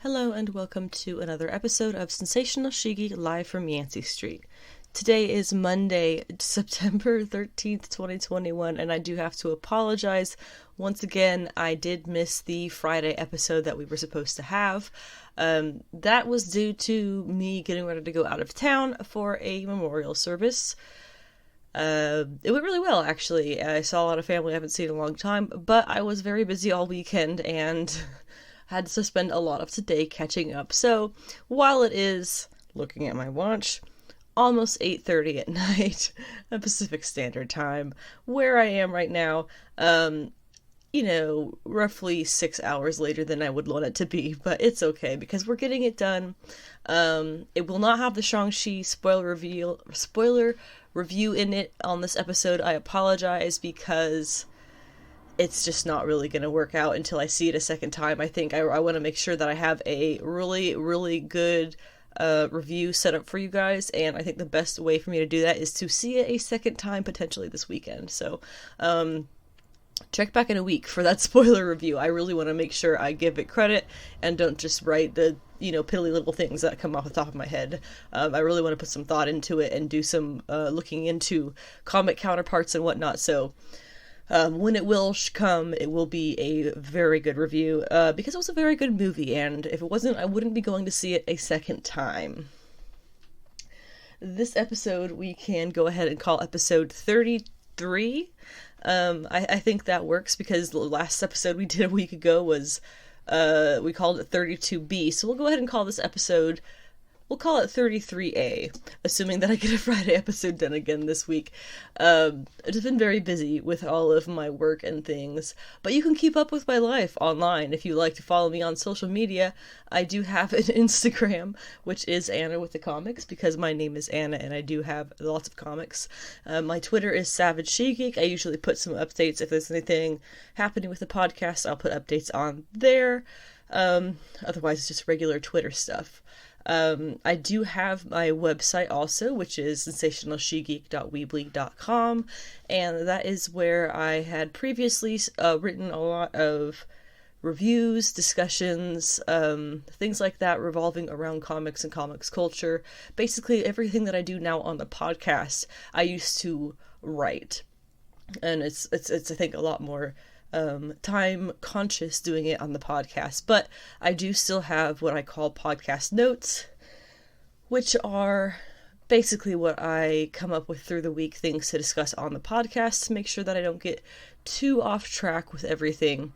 Hello and welcome to another episode of Sensational She-Geek live from Yancey Street. Today is Monday, September 13th, 2021, and I do have to apologize. Once again, I did miss the Friday episode that we were supposed to have. That was due to me getting ready to go out of town for a memorial service. It went really well, actually. I saw a lot of family I haven't seen in a long time, but I was very busy all weekend and had to spend a lot of today catching up. So, while it is, looking at my watch, almost 8:30 at night, Pacific Standard Time, where I am right now, roughly 6 hours later than I would want it to be, but it's okay, because we're getting it done. It will not have the Shang-Chi spoiler review in it on this episode. I apologize, because it's just not really going to work out until I see it a second time. I think I want to make sure that I have a really, really good review set up for you guys, and I think the best way for me to do that is to see it a second time, potentially this weekend. So, check back in a week for that spoiler review. I really want to make sure I give it credit and don't just write the, piddly little things that come off the top of my head. I really want to put some thought into it and do some looking into comic counterparts and whatnot, so when it will come, it will be a very good review, because it was a very good movie, and if it wasn't, I wouldn't be going to see it a second time. This episode we can go ahead and call episode 33. I think that works, because the last episode we did a week ago was, we called it 32B, so we'll go ahead and call this episode, we'll call it 33A, assuming that I get a Friday episode done again this week. I've just been very busy with all of my work and things, but you can keep up with my life online if you like to follow me on social media. I do have an Instagram, which is Anna with the Comics, because my name is Anna and I do have lots of comics. My Twitter is Savage She-Geek. I usually put some updates. If there's anything happening with the podcast, I'll put updates on there. Otherwise, it's just regular Twitter stuff. I do have my website also, which is sensationalshegeek.weebly.com, and that is where I had previously written a lot of reviews, discussions, things like that revolving around comics and comics culture. Basically, everything that I do now on the podcast, I used to write, and it's I think a lot more time conscious doing it on the podcast, but I do still have what I call podcast notes, which are basically what I come up with through the week, things to discuss on the podcast to make sure that I don't get too off track with everything.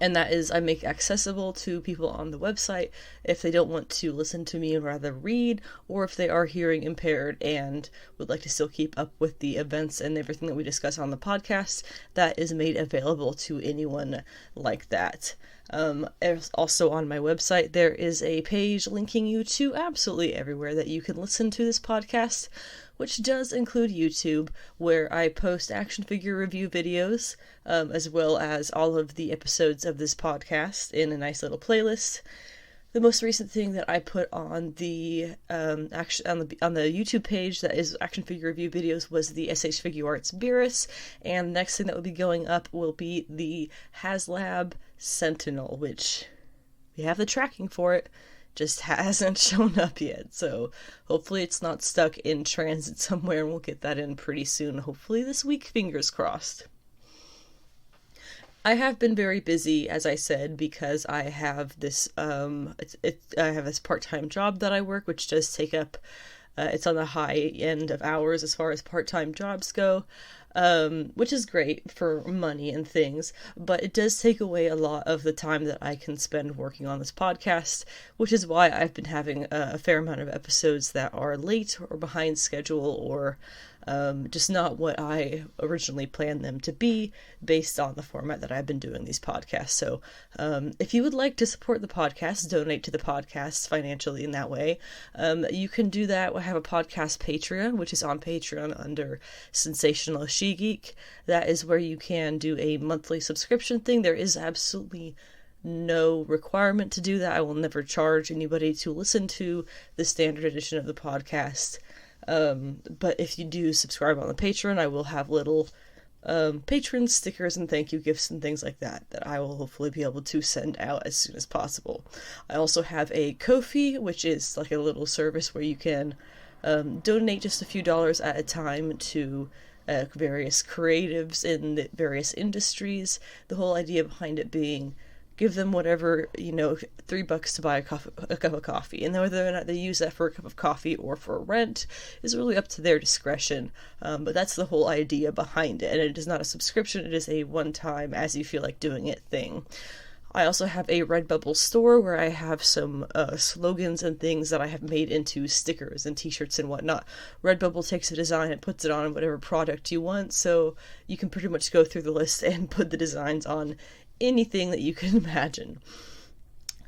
And that is, I make accessible to people on the website if they don't want to listen to me and rather read, or if they are hearing impaired and would like to still keep up with the events and everything that we discuss on the podcast. That is made available to anyone like that. Also on my website, there is a page linking you to absolutely everywhere that you can listen to this podcast, which does include YouTube, where I post action figure review videos, as well as all of the episodes of this podcast in a nice little playlist. The most recent thing that I put on the on the YouTube page that is action figure review videos was the SH Figuarts Beerus, and the next thing that will be going up will be the HasLab Sentinel, which we have the tracking for it, just hasn't shown up yet, so hopefully it's not stuck in transit somewhere, and we'll get that in pretty soon, hopefully this week, fingers crossed. I have been very busy, as I said, because I have this part-time job that I work, which does take up, it's on the high end of hours as far as part-time jobs go, which is great for money and things, but it does take away a lot of the time that I can spend working on this podcast, which is why I've been having a fair amount of episodes that are late or behind schedule, or just not what I originally planned them to be based on the format that I've been doing these podcasts. So if you would like to support the podcast, donate to the podcast financially in that way, you can do that. I have a podcast Patreon, which is on Patreon under Sensational She-Geek. That is where you can do a monthly subscription thing. There is absolutely no requirement to do that. I will never charge anybody to listen to the standard edition of the podcast. But if you do subscribe on the Patreon, I will have little patrons stickers and thank you gifts and things like that I will hopefully be able to send out as soon as possible. I also have a Ko-fi, which is like a little service where you can donate just a few dollars at a time to various creatives in the various industries. The whole idea behind it being give them whatever, $3 to buy a cup of coffee. And whether or not they use that for a cup of coffee or for rent is really up to their discretion. But that's the whole idea behind it. And it is not a subscription, it is a one-time, as you feel like doing it thing. I also have a Redbubble store where I have some slogans and things that I have made into stickers and t-shirts and whatnot. Redbubble takes a design and puts it on whatever product you want, so you can pretty much go through the list and put the designs on anything that you can imagine.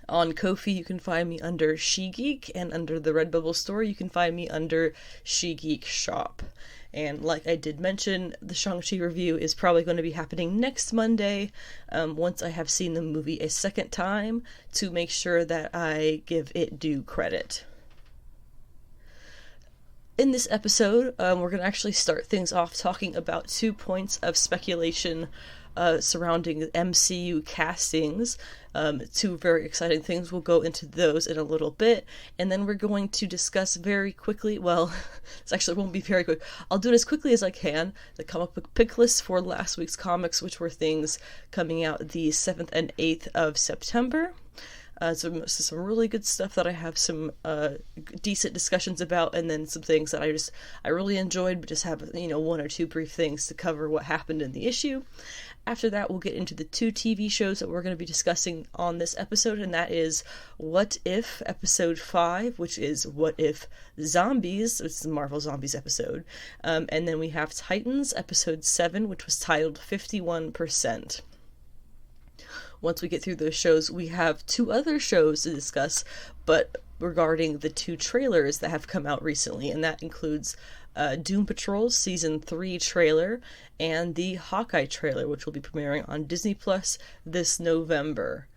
On Ko-fi, you can find me under She-Geek, and under the Redbubble store, you can find me under She-Geek Shop. And like I did mention, the Shang-Chi review is probably going to be happening next Monday, once I have seen the movie a second time, to make sure that I give it due credit. In this episode, we're going to actually start things off talking about 2 points of speculation surrounding MCU castings. 2 very exciting things. We'll go into those in a little bit, and then we're going to discuss very quickly, well, this actually won't be very quick, I'll do it as quickly as I can, the comic book pick list for last week's comics, which were things coming out the 7th and 8th of September. So some really good stuff that I have some decent discussions about, and then some things that I really enjoyed, but just have 1 or 2 brief things to cover what happened in the issue. After that, we'll get into the 2 TV shows that we're going to be discussing on this episode, and that is What If Episode 5, which is What If Zombies, which is the Marvel Zombies episode, and then we have Titans Episode 7, which was titled 51%. Once we get through those shows, we have 2 other shows to discuss, but regarding the 2 trailers that have come out recently, and that includes Doom Patrol Season 3 trailer and the Hawkeye trailer, which will be premiering on Disney Plus this November.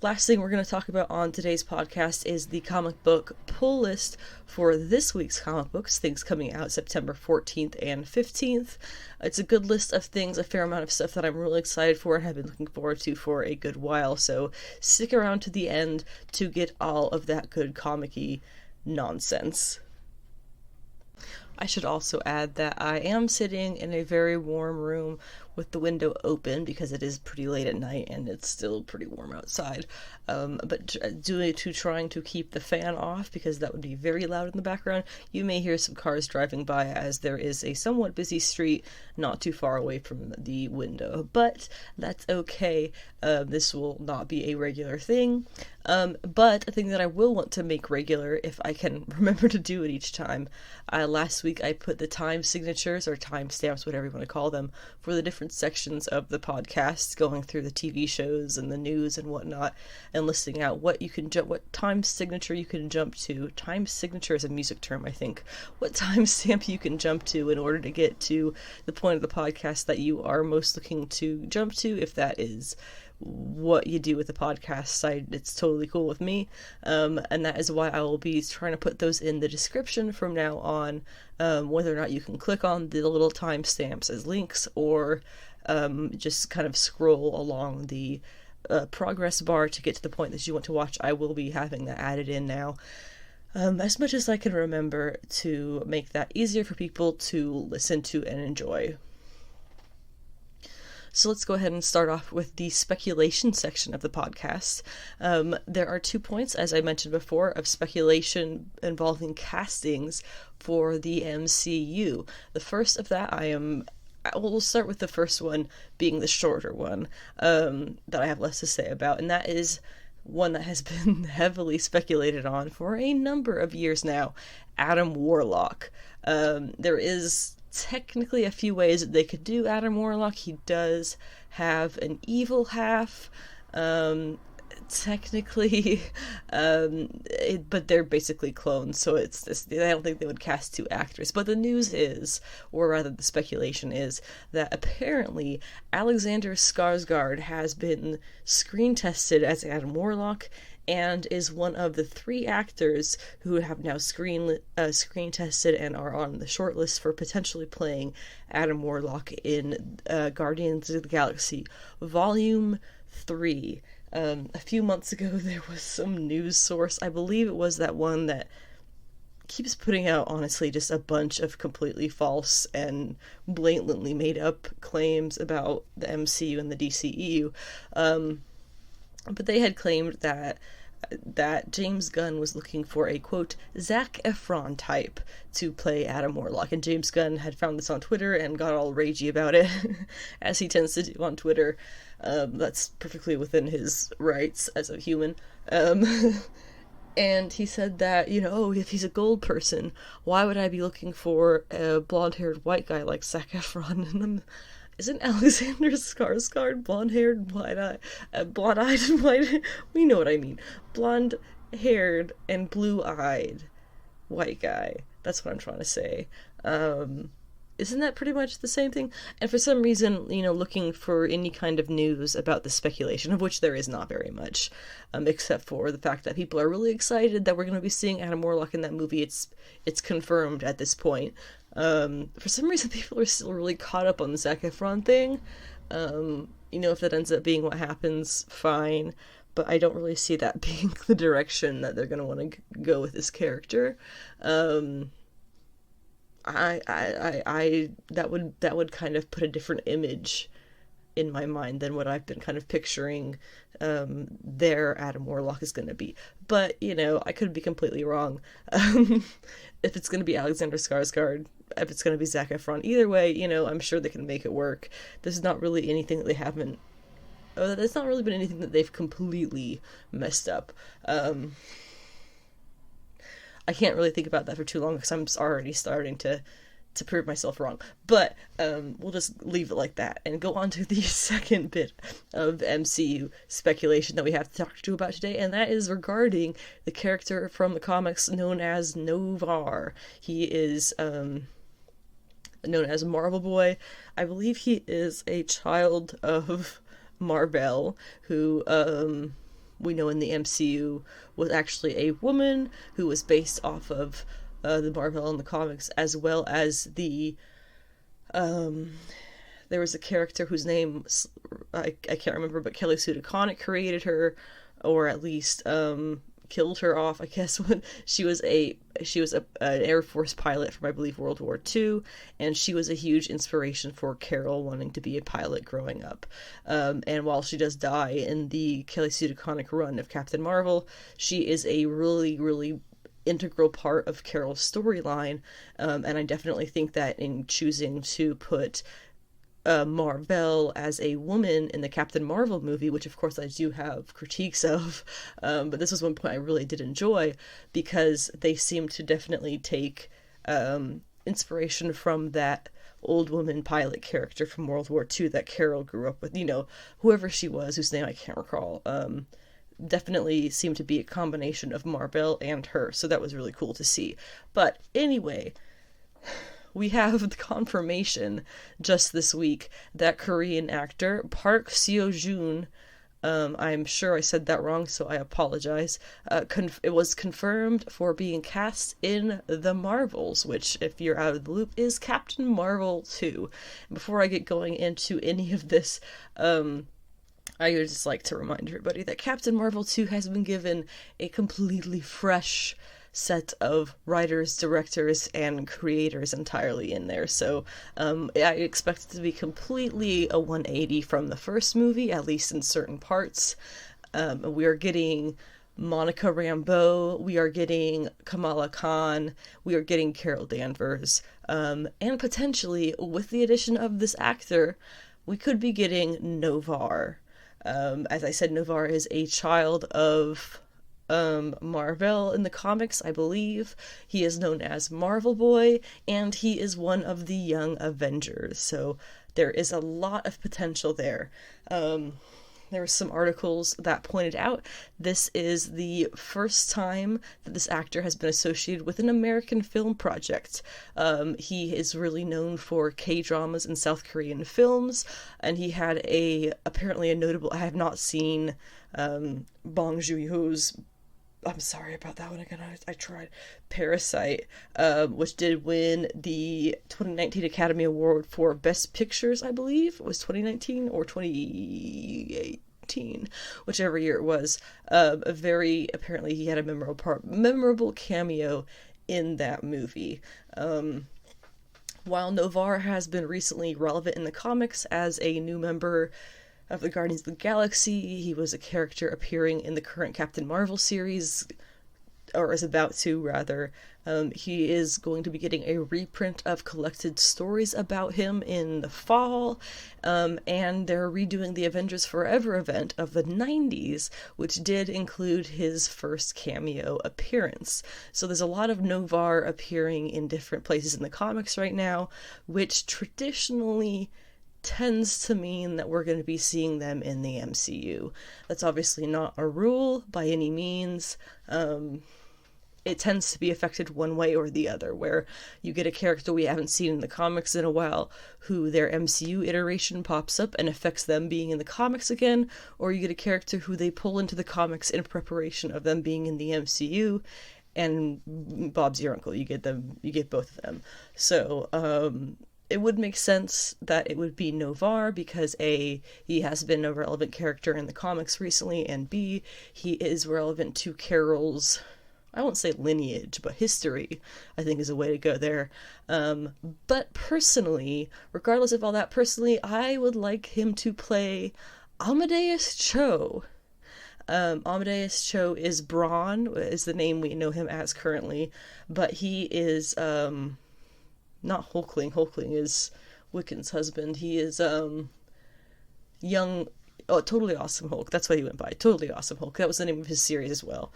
Last thing we're going to talk about on today's podcast is the comic book pull list for this week's comic books, things coming out September 14th and 15th. It's a good list of things, a fair amount of stuff that I'm really excited for and have been looking forward to for a good while, so stick around to the end to get all of that good comic-y nonsense. I should also add that I am sitting in a very warm room with the window open because it is pretty late at night and it's still pretty warm outside. But trying to keep the fan off because that would be very loud in the background. You may hear some cars driving by as there is a somewhat busy street not too far away from the window. But that's okay. This will not be a regular thing. But a thing that I will want to make regular, if I can remember to do it each time. Last week I put the time signatures, or time stamps, whatever you want to call them, for the different sections of the podcast, going through the TV shows and the news and whatnot, and listing out what time signature you can jump to. Time signature is a music term, I think. What time stamp you can jump to in order to get to the point of the podcast that you are most looking to jump to, if that is what you do with the podcast site. It's totally cool with me, and that is why I will be trying to put those in the description from now on, whether or not you can click on the little timestamps as links, or just kind of scroll along the progress bar to get to the point that you want to watch. I will be having that added in now, as much as I can remember, to make that easier for people to listen to and enjoy. So let's go ahead and start off with the speculation section of the podcast. There are 2 points, as I mentioned before, of speculation involving castings for the MCU. The first of that we'll start with the first one being the shorter one, that I have less to say about, and that is one that has been heavily speculated on for a number of years now, Adam Warlock. There is technically a few ways that they could do Adam Warlock. He does have an evil half, technically, but they're basically clones, so I don't think they would cast 2 actors. But the news is, or rather the speculation is, that apparently Alexander Skarsgård has been screen tested as Adam Warlock, and is one of the 3 actors who have now screen tested and are on the shortlist for potentially playing Adam Warlock in Guardians of the Galaxy Volume 3. A few months ago, there was some news source, I believe it was that one that keeps putting out, honestly, just a bunch of completely false and blatantly made up claims about the MCU and the DCEU. But they had claimed that James Gunn was looking for a, quote, Zac Efron type to play Adam Warlock. And James Gunn had found this on Twitter and got all ragey about it, as he tends to do on Twitter. That's perfectly within his rights as a human. And he said that, if he's a gold person, why would I be looking for a blonde-haired white guy like Zac Efron? And isn't Alexander Skarsgård blonde-haired, blonde-eyed and white? We know what I mean. Blonde-haired and blue-eyed white guy. That's what I'm trying to say. Isn't that pretty much the same thing? And for some reason, looking for any kind of news about the speculation, of which there is not very much, except for the fact that people are really excited that we're going to be seeing Adam Warlock in that movie. It's confirmed at this point. For some reason, people are still really caught up on the Zac Efron thing. If that ends up being what happens, fine. But I don't really see that being the direction that they're going to want to go with this character. That would kind of put a different image in my mind than what I've been kind of picturing their Adam Warlock is going to be. But, I could be completely wrong. If it's going to be Alexander Skarsgård, if it's going to be Zac Efron, either way, I'm sure they can make it work. There's not really anything that they haven't... there's not really been anything that they've completely messed up. I can't really think about that for too long because I'm already starting to prove myself wrong. But we'll just leave it like that and go on to the second bit of MCU speculation that we have to talk to you about today, and that is regarding the character from the comics known as Noh-Varr. He is known as Marvel Boy. I believe he is a child of Mar-Vell, who we know in the MCU was actually a woman who was based off of the Mar-Vell in the comics, as well as the there was a character whose name I can't remember, but Kelly Sue DeConnick created her, or at least killed her off, I guess, when she was an Air Force pilot from, I believe, World War II, and she was a huge inspiration for Carol wanting to be a pilot growing up. And while she does die in the Kelly Sue DeConnick run of Captain Marvel, she is a really, really integral part of Carol's storyline, and I definitely think that in choosing to put Mar-Vell as a woman in the Captain Marvel movie, which of course I do have critiques of, but this was one point I really did enjoy, because they seem to definitely take inspiration from that old woman pilot character from World War II that Carol grew up with, whoever she was, whose name I can't recall, definitely seemed to be a combination of Mar-Vell and her, so that was really cool to see. But anyway, we have the confirmation just this week that Korean actor Park Seo-joon, I'm sure I said that wrong, so I apologize, it was confirmed for being cast in The Marvels, which, if you're out of the loop, is Captain Marvel 2. Before I get going into any of this, I would just like to remind everybody that Captain Marvel 2 has been given a completely fresh set of writers, directors, and creators entirely in there. So I expect it to be completely a 180 from the first movie, at least in certain parts. We are getting Monica Rambeau, we are getting Kamala Khan, we are getting Carol Danvers, and potentially, with the addition of this actor, we could be getting Noh-Varr. As I said, Noh-Varr is a child of Mar-Vell in the comics, I believe. He is known as Marvel Boy, and he is one of the Young Avengers, so there is a lot of potential there. there were some articles that pointed out this is the first time that this actor has been associated with an American film project. He is really known for K-dramas and South Korean films, and he had apparently a notable, I have not seen Bong Joon-ho's, I'm sorry about that one again, I tried, Parasite, which did win the 2019 Academy Award for Best Pictures, I believe. It was 2019 or 2018, whichever year it was. Apparently he had a memorable cameo in that movie. While Novar has been recently relevant in the comics as a new member of the Guardians of the Galaxy, he was a character appearing in the current Captain Marvel series, or is about to, rather. He is going to be getting a reprint of collected stories about him in the fall, and they're redoing the Avengers Forever event of the 90s, which did include his first cameo appearance. So there's a lot of Novar appearing in different places in the comics right now, which traditionally tends to mean that we're going to be seeing them in the MCU. That's obviously not a rule by any means. It tends to be affected one way or the other, where you get a character we haven't seen in the comics in a while, who their MCU iteration pops up and affects them being in the comics again, or you get a character who they pull into the comics in preparation of them being in the MCU, and Bob's your uncle, you get both of them. So, it would make sense that it would be Novar because A, he has been a relevant character in the comics recently, and B, he is relevant to Carol's, I won't say lineage, but history, I think is a way to go there. But personally, regardless of all that, I would like him to play Amadeus Cho. Amadeus Cho is Braun, is the name we know him as currently, but he is, not Hulkling. Hulkling is Wiccan's husband. He is, Totally Awesome Hulk. That's what he went by. Totally Awesome Hulk. That was the name of his series as well.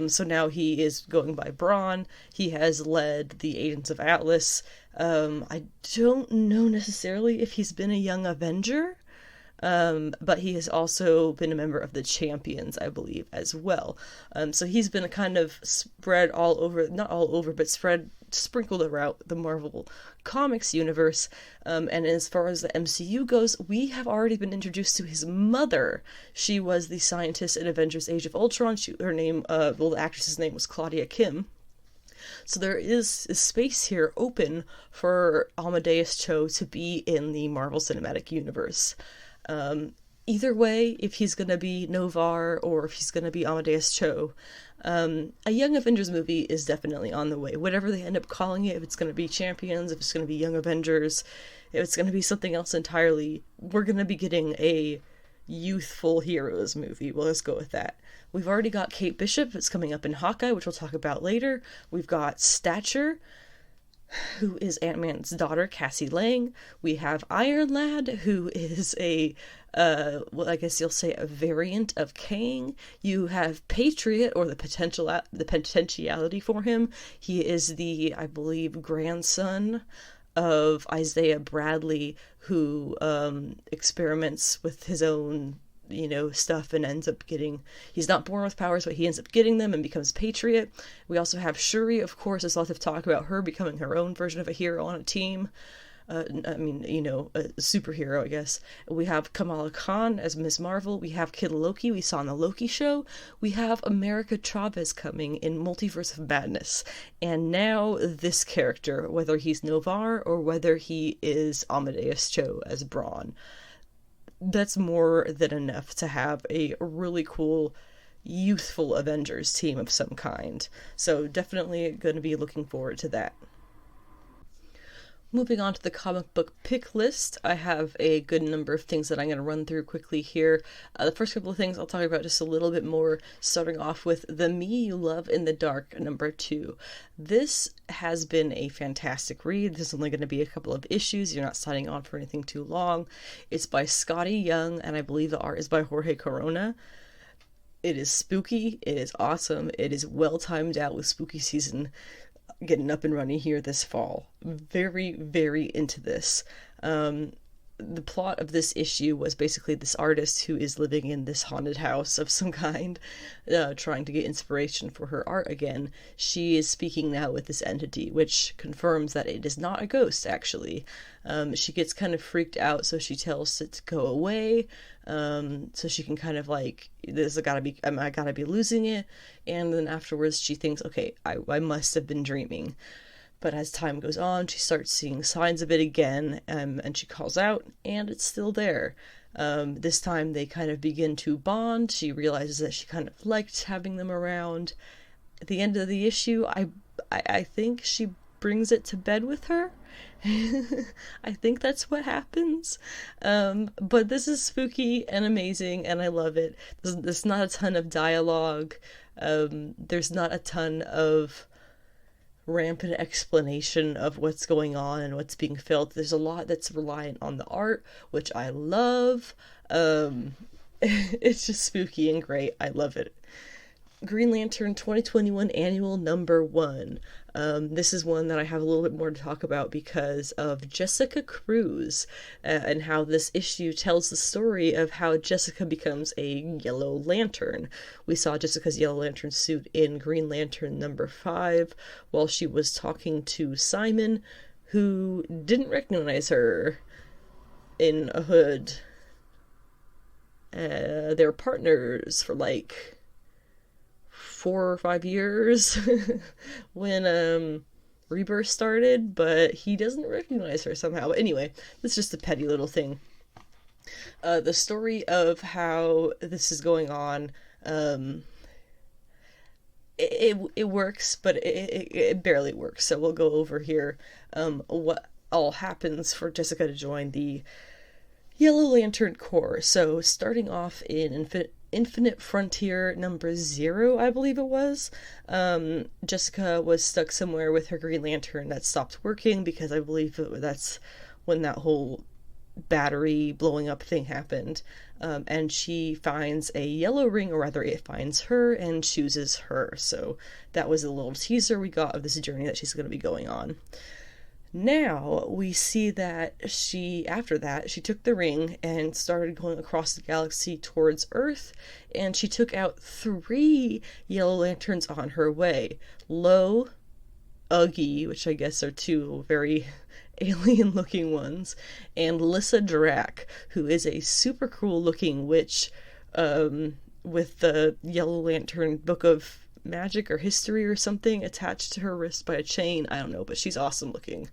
So now he is going by Braun. He has led the Agents of Atlas. I don't know necessarily if he's been a Young Avenger, but he has also been a member of the Champions, I believe, as well. So he's been kind of spread all over, not all over, but sprinkled around the Marvel Comics universe. And as far as the MCU goes, we have already been introduced to his mother. She was the scientist in Avengers Age of Ultron. The actress's name was Claudia Kim. So there is a space here open for Amadeus Cho to be in the Marvel Cinematic Universe. Either way, if he's going to be Novar or if he's going to be Amadeus Cho, a Young Avengers movie is definitely on the way. Whatever they end up calling it, if it's going to be Champions, if it's going to be Young Avengers, if it's going to be something else entirely, we're going to be getting a youthful heroes movie. Well, let's go with that. We've already got Kate Bishop. It's coming up in Hawkeye, which we'll talk about later. We've got Stature, who is Ant-Man's daughter, Cassie Lang. We have Iron Lad, who is I guess you'll say a variant of Kang. You have Patriot, or the potentiality for him. He is the, I believe, grandson of Isaiah Bradley, who experiments with his own stuff and ends up he's not born with powers, but he ends up getting them and becomes Patriot. We also have Shuri, of course. There's lots of talk about her becoming her own version of a hero on a team. A superhero, I guess. We have Kamala Khan as Ms. Marvel. We have Kid Loki, we saw on the Loki show. We have America Chavez coming in Multiverse of Madness. And now this character, whether he's Novar or whether he is Amadeus Cho as Braun. That's more than enough to have a really cool, youthful Avengers team of some kind. So definitely going to be looking forward to that. Moving on to the comic book pick list, I have a good number of things that I'm going to run through quickly here. The first couple of things I'll talk about just a little bit more, starting off with The Me You Love in the Dark, number 2. This has been a fantastic read. There's only going to be a couple of issues. You're not signing on for anything too long. It's by Scotty Young, and I believe the art is by Jorge Corona. It is spooky. It is awesome. It is well timed out with spooky season getting up and running here this fall. Very, very into this. the plot of this issue was basically this artist who is living in this haunted house of some kind, trying to get inspiration for her art again. She is speaking now with this entity, which confirms that it is not a ghost, actually. She gets kind of freaked out, so she tells it to go away, so she can kind of like, I gotta be losing it, and then afterwards she thinks, okay, I must have been dreaming. But as time goes on, she starts seeing signs of it again, and she calls out, and it's still there. This time they kind of begin to bond. She realizes that she kind of liked having them around. At the end of the issue, I think she brings it to bed with her. I think that's what happens. But this is spooky and amazing, and I love it. There's not a ton of dialogue. There's not a ton of rampant explanation of what's going on and what's being felt. There's a lot that's reliant on the art, which I love. It's just spooky and great. I love it. Green Lantern 2021 Annual Number 1. This is one that I have a little bit more to talk about because of Jessica Cruz, and how this issue tells the story of how Jessica becomes a Yellow Lantern. We saw Jessica's Yellow Lantern suit in Green Lantern number 5 while she was talking to Simon, who didn't recognize her in a hood. They're partners for like 4 or 5 years when Rebirth started, but he doesn't recognize her somehow. But anyway, it's just a petty little thing. The story of how this is going on, it works, but it barely works. So we'll go over here what all happens for Jessica to join the Yellow Lantern Corps. So starting off in Infinite Frontier number 0, I believe it was, Jessica was stuck somewhere with her Green Lantern that stopped working, because I believe that's when that whole battery blowing up thing happened, and she finds a yellow ring, or rather it finds her and chooses her. So that was a little teaser we got of this journey that she's going to be going on. Now we see that after that, she took the ring and started going across the galaxy towards Earth, and she took out 3 Yellow Lanterns on her way. Lo, Uggy, which I guess are 2 very alien-looking ones, and Lissa Drac, who is a super cool-looking witch with the Yellow Lantern Book of Magic or History or something attached to her wrist by a chain. I don't know, but she's awesome looking.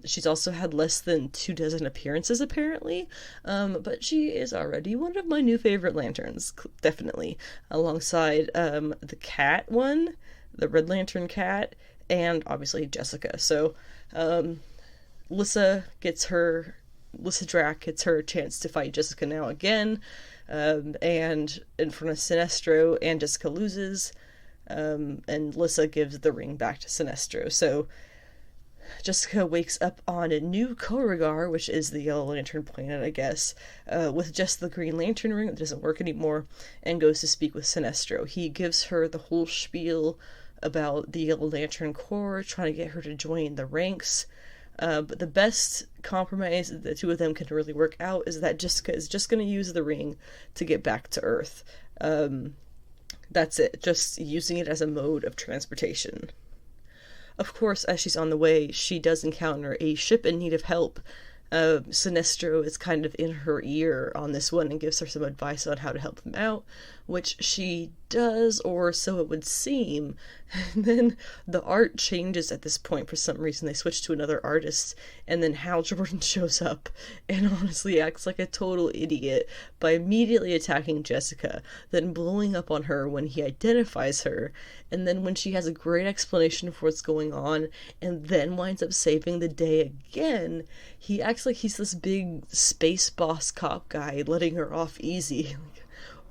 She's also had less than 2 dozen appearances apparently, but she is already one of my new favorite lanterns, definitely, alongside the cat one, the Red Lantern cat, and obviously Jessica. So Lissa Drac gets her chance to fight Jessica now again, and in front of Sinestro, and Jessica loses. And Lissa gives the ring back to Sinestro. So Jessica wakes up on a new Korugar, which is the Yellow Lantern planet, I guess, with just the Green Lantern ring that doesn't work anymore, and goes to speak with Sinestro. He gives her the whole spiel about the Yellow Lantern Corps, trying to get her to join the ranks. But the best compromise that the 2 of them can really work out is that Jessica is just going to use the ring to get back to Earth. That's it, just using it as a mode of transportation. Of course, as she's on the way, she does encounter a ship in need of help. Sinestro is kind of in her ear on this one and gives her some advice on how to help them out, which she does, or so it would seem. And then the art changes at this point for some reason. They switch to another artist, and then Hal Jordan shows up and honestly acts like a total idiot by immediately attacking Jessica, then blowing up on her when he identifies her, and then when she has a great explanation for what's going on, and then winds up saving the day again, he acts like he's this big space boss cop guy letting her off easy.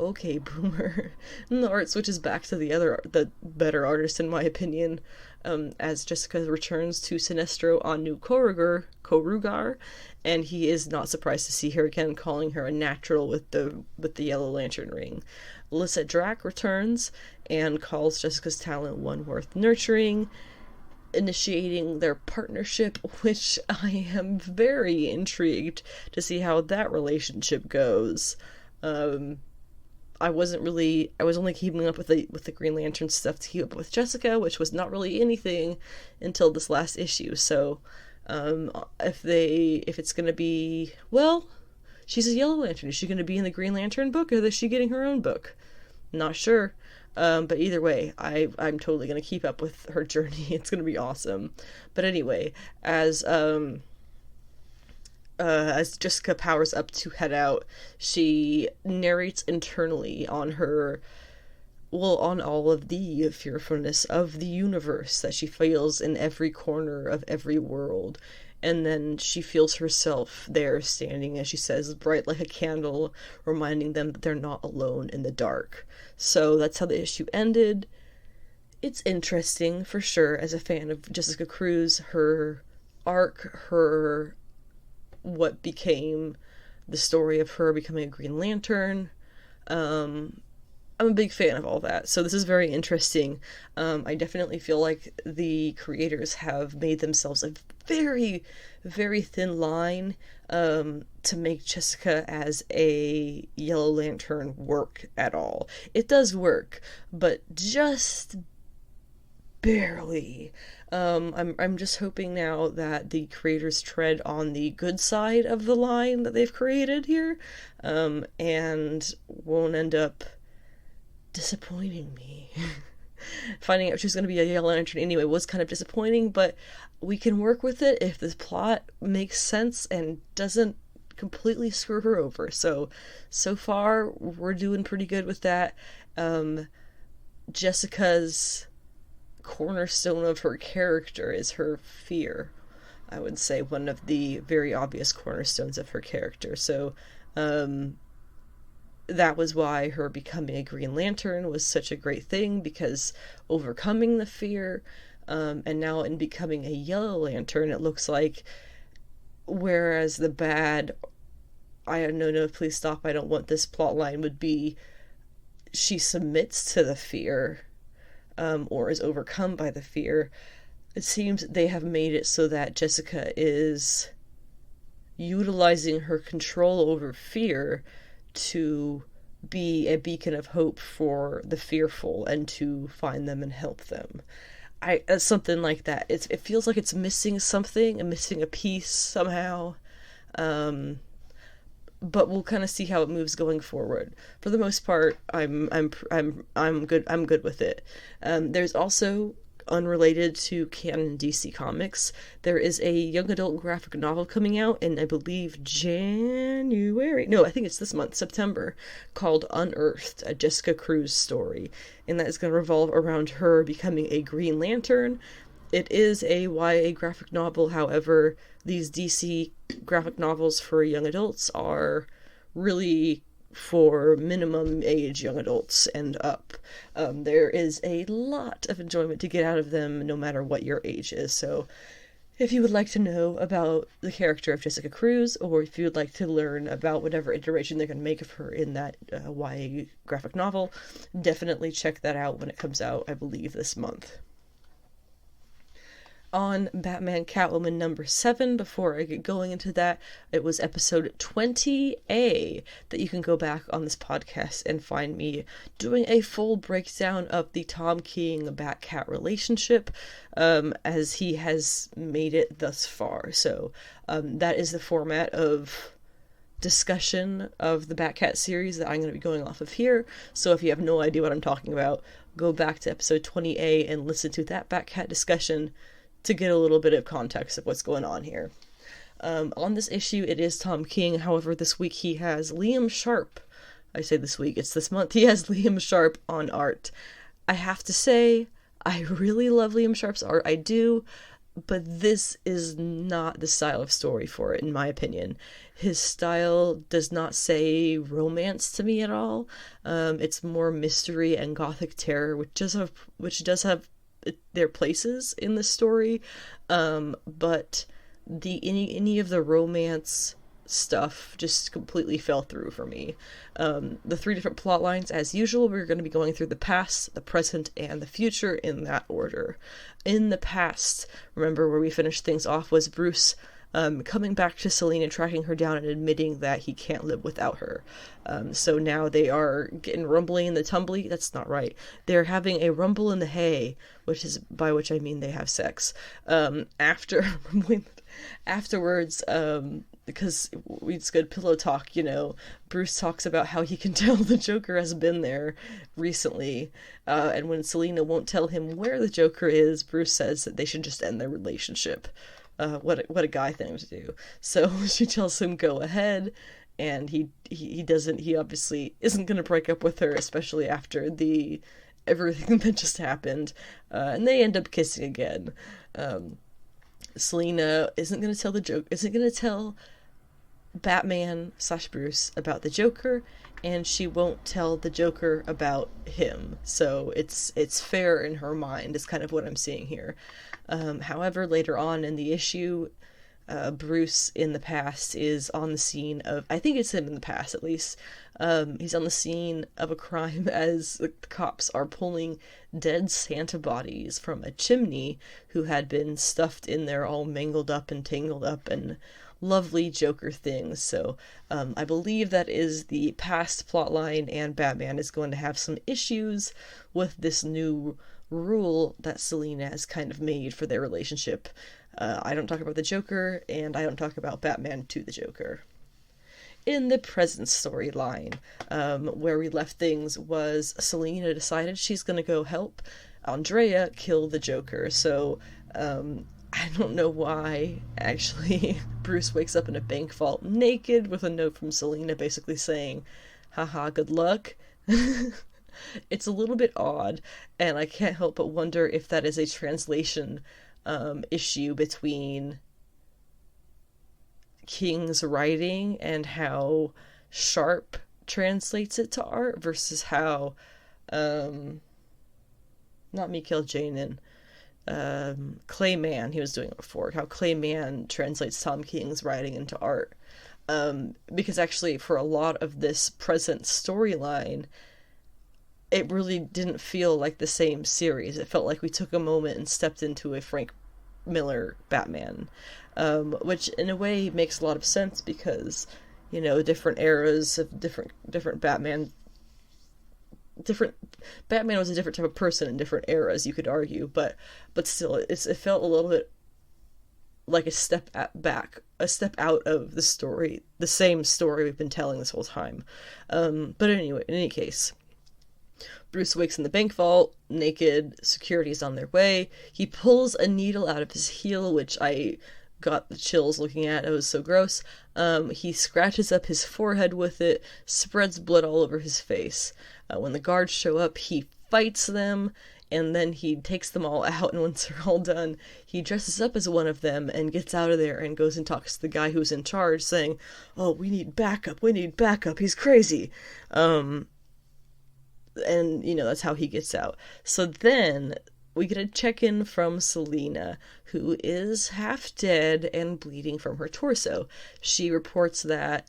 Okay, boomer. And the art switches back to the better artist, in my opinion, as Jessica returns to Sinestro on New Korugar, and he is not surprised to see her again, calling her a natural with the Yellow Lantern ring. Lissa Drac returns and calls Jessica's talent one worth nurturing. initiating their partnership, which I am very intrigued to see how that relationship goes. I was only keeping up with the Green Lantern stuff to keep up with Jessica, which was not really anything until this last issue. So, if it's gonna be, well, she's a Yellow Lantern. Is she gonna be in the Green Lantern book, or is she getting her own book? Not sure. But either way, I'm totally gonna keep up with her journey. It's gonna be awesome. But anyway, as Jessica powers up to head out, she narrates internally on all of the fearfulness of the universe that she feels in every corner of every world. And then she feels herself there standing, as she says, bright like a candle, reminding them that they're not alone in the dark. So that's how the issue ended. It's interesting, for sure, as a fan of Jessica Cruz, her arc, what became the story of her becoming a Green Lantern. I'm a big fan of all that, so this is very interesting. I definitely feel like the creators have made themselves a very, very thin line to make Jessica as a Yellow Lantern work at all. It does work, but just barely. I'm just hoping now that the creators tread on the good side of the line that they've created here, and won't end up disappointing me. Finding out she's going to be a Yellow Lantern anyway was kind of disappointing, but we can work with it if this plot makes sense and doesn't completely screw her over. So far, we're doing pretty good with that. Jessica's cornerstone of her character is her fear. I would say one of the very obvious cornerstones of her character. So, that was why her becoming a Green Lantern was such a great thing, because overcoming the fear, and now in becoming a Yellow Lantern, it looks like, whereas the bad, no, please stop, I don't want this plot line, would be she submits to the fear, or is overcome by the fear. It seems they have made it so that Jessica is utilizing her control over fear to be a beacon of hope for the fearful and to find them and help them. Something like that. It feels like it's missing something and missing a piece somehow. But we'll kind of see how it moves going forward. For the most part, I'm good. I'm good with it. There's also, unrelated to canon DC Comics, there is a young adult graphic novel coming out in, I believe, January. No, I think it's this month, September, called Unearthed, a Jessica Cruz story. And that is going to revolve around her becoming a Green Lantern. It is a YA graphic novel, however, these DC graphic novels for young adults are really for minimum age young adults and up. There is a lot of enjoyment to get out of them no matter what your age is. So if you would like to know about the character of Jessica Cruz, or if you would like to learn about whatever iteration they're going to make of her in that YA graphic novel, definitely check that out when it comes out, I believe, this month. On Batman Catwoman number 7, before I get going into that, it was episode 20A that you can go back on this podcast and find me doing a full breakdown of the Tom King Bat-Cat relationship, as he has made it thus far. So that is the format of discussion of the Bat-Cat series that I'm going to be going off of here. So if you have no idea what I'm talking about, go back to episode 20A and listen to that Bat-Cat discussion to get a little bit of context of what's going on here. On this issue, it is Tom King. However, this week he has Liam Sharp. I say this week, it's this month. He has Liam Sharp on art. I have to say, I really love Liam Sharp's art. I do, but this is not the style of story for it, in my opinion. His style does not say romance to me at all. It's more mystery and gothic terror, which does have their places in the story, but any of the romance stuff just completely fell through for me. The three different plot lines, as usual, we're going to be going through the past, the present, and the future in that order. In the past, remember where we finished things off was Bruce coming back to Selina, tracking her down and admitting that he can't live without her. So now they are getting rumbling in the tumbly. That's not right. They're having a rumble in the hay, which is, by which I mean they have sex. Afterwards, because it's good pillow talk, you know, Bruce talks about how he can tell the Joker has been there recently, and when Selina won't tell him where the Joker is, Bruce says that they should just end their relationship. What a guy thing to do. So she tells him go ahead, and he obviously isn't going to break up with her, especially after everything that just happened, and they end up kissing again. Selina isn't going to tell Batman / Bruce about the Joker, and she won't tell the Joker about him. So it's fair in her mind, is kind of what I'm seeing here. However, later on in the issue, Bruce in the past is on the scene of, I think it's him in the past at least, he's on the scene of a crime as the cops are pulling dead Santa bodies from a chimney who had been stuffed in there all mangled up and tangled up and lovely Joker things. So I believe that is the past plotline, and Batman is going to have some issues with this new rule that Selina has kind of made for their relationship. I don't talk about the Joker, and I don't talk about Batman to the Joker. In the present storyline, where we left things was Selina decided she's going to go help Andrea kill the Joker. So, I don't know why, actually, Bruce wakes up in a bank vault naked with a note from Selina basically saying, haha, good luck. It's a little bit odd, and I can't help but wonder if that is a translation issue between King's writing and how Sharp translates it to art versus how not Mikhail Janin, Clayman, he was doing it before, how Clayman translates Tom King's writing into art. Because actually for a lot of this present storyline, it really didn't feel like the same series. It felt like we took a moment and stepped into a Frank Miller Batman, which in a way makes a lot of sense because, you know, different eras of different Batman was a different type of person in different eras, you could argue, but still, it felt a little bit like a step out of the story, the same story we've been telling this whole time. But anyway, in any case, Bruce wakes in the bank vault, naked, security's on their way. He pulls a needle out of his heel, which I got the chills looking at. It was so gross. He scratches up his forehead with it, spreads blood all over his face. When the guards show up, he fights them, and then he takes them all out, and once they're all done, he dresses up as one of them and gets out of there and goes and talks to the guy who's in charge, saying, oh, we need backup, he's crazy. And, you know, that's how he gets out. So then we get a check-in from Selina, who is half dead and bleeding from her torso. She reports that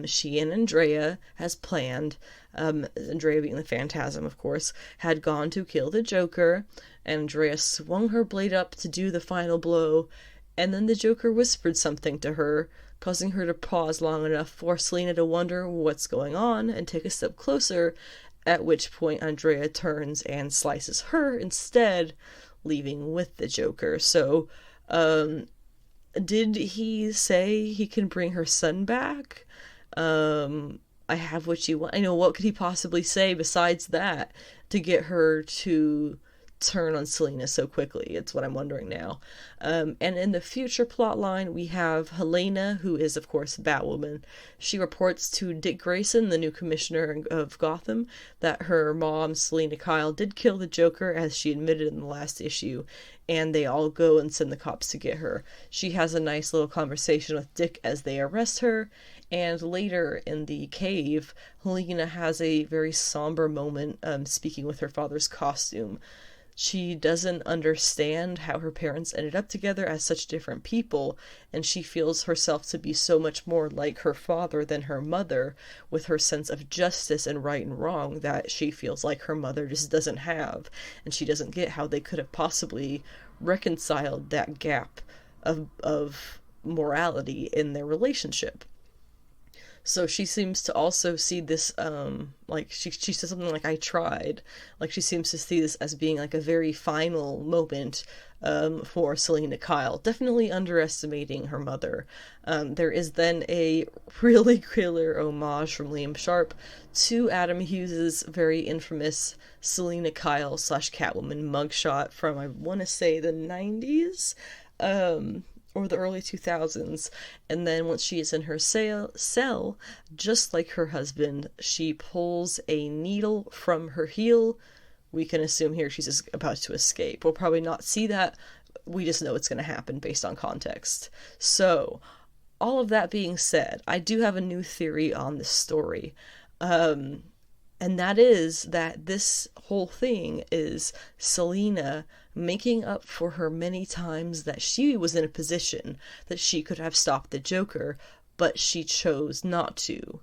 she and Andrea, as planned, Andrea being the Phantasm, of course, had gone to kill the Joker. Andrea swung her blade up to do the final blow, and then the Joker whispered something to her, causing her to pause long enough for Selina to wonder what's going on and take a step closer, at which point Andrea turns and slices her instead, leaving with the Joker. So, did he say he can bring her son back? I have what you want. I know, what could he possibly say besides that to get her to turn on Selina so quickly? It's what I'm wondering now. And in the future plot line, we have Helena, who is, of course, Batwoman. She reports to Dick Grayson, the new commissioner of Gotham, that her mom, Selina Kyle, did kill the Joker, as she admitted in the last issue, and they all go and send the cops to get her. She has a nice little conversation with Dick as they arrest her, and later in the cave, Helena has a very somber moment speaking with her father's costume. She doesn't understand how her parents ended up together as such different people, and she feels herself to be so much more like her father than her mother, with her sense of justice and right and wrong that she feels like her mother just doesn't have, and she doesn't get how they could have possibly reconciled that gap of morality in their relationship. So she seems to also see this, like, she says something like, I tried. Like, she seems to see this as being, like, a very final moment, for Selina Kyle. Definitely underestimating her mother. There is then a really killer homage from Liam Sharp to Adam Hughes's very infamous Selina Kyle / Catwoman mugshot from, I want to say, the 90s? Or the early 2000s, and then once she is in her cell, just like her husband, she pulls a needle from her heel. We can assume here she's about to escape. We'll probably not see that, we just know it's going to happen based on context. So, all of that being said, I do have a new theory on this story. And that is that this whole thing is Selina making up for her many times that she was in a position that she could have stopped the Joker, but she chose not to.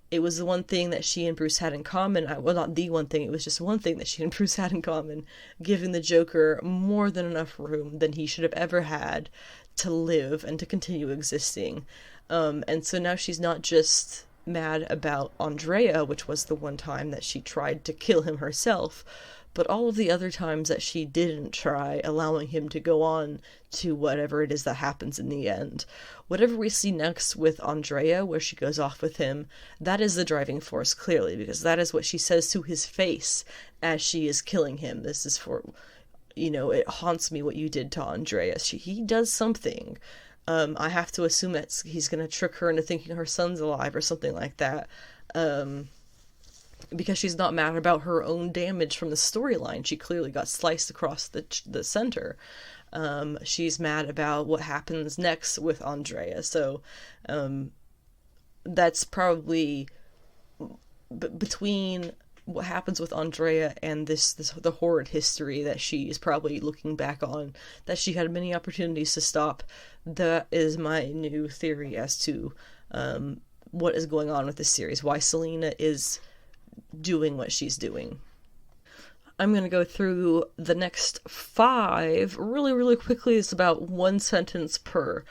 It was the one thing that she and Bruce had in common. Well, not the one thing, it was just one thing that she and Bruce had in common, giving the Joker more than enough room than he should have ever had to live and to continue existing. And so now she's not just mad about Andrea, which was the one time that she tried to kill him herself, but all of the other times that she didn't try, allowing him to go on to whatever it is that happens in the end. Whatever we see next with Andrea, where she goes off with him, that is the driving force, clearly, because that is what she says to his face as she is killing him. This is for, it haunts me what you did to Andrea. He does something. I have to assume that he's going to trick her into thinking her son's alive or something like that. Because she's not mad about her own damage from the storyline. She clearly got sliced across the center. She's mad about what happens next with Andrea. So that's probably between what happens with Andrea and the horrid history that she is probably looking back on, that she had many opportunities to stop. That is my new theory as to what is going on with this series, why Selina is doing what she's doing. I'm going to go through the next 5 really, really quickly. It's about 1 sentence per.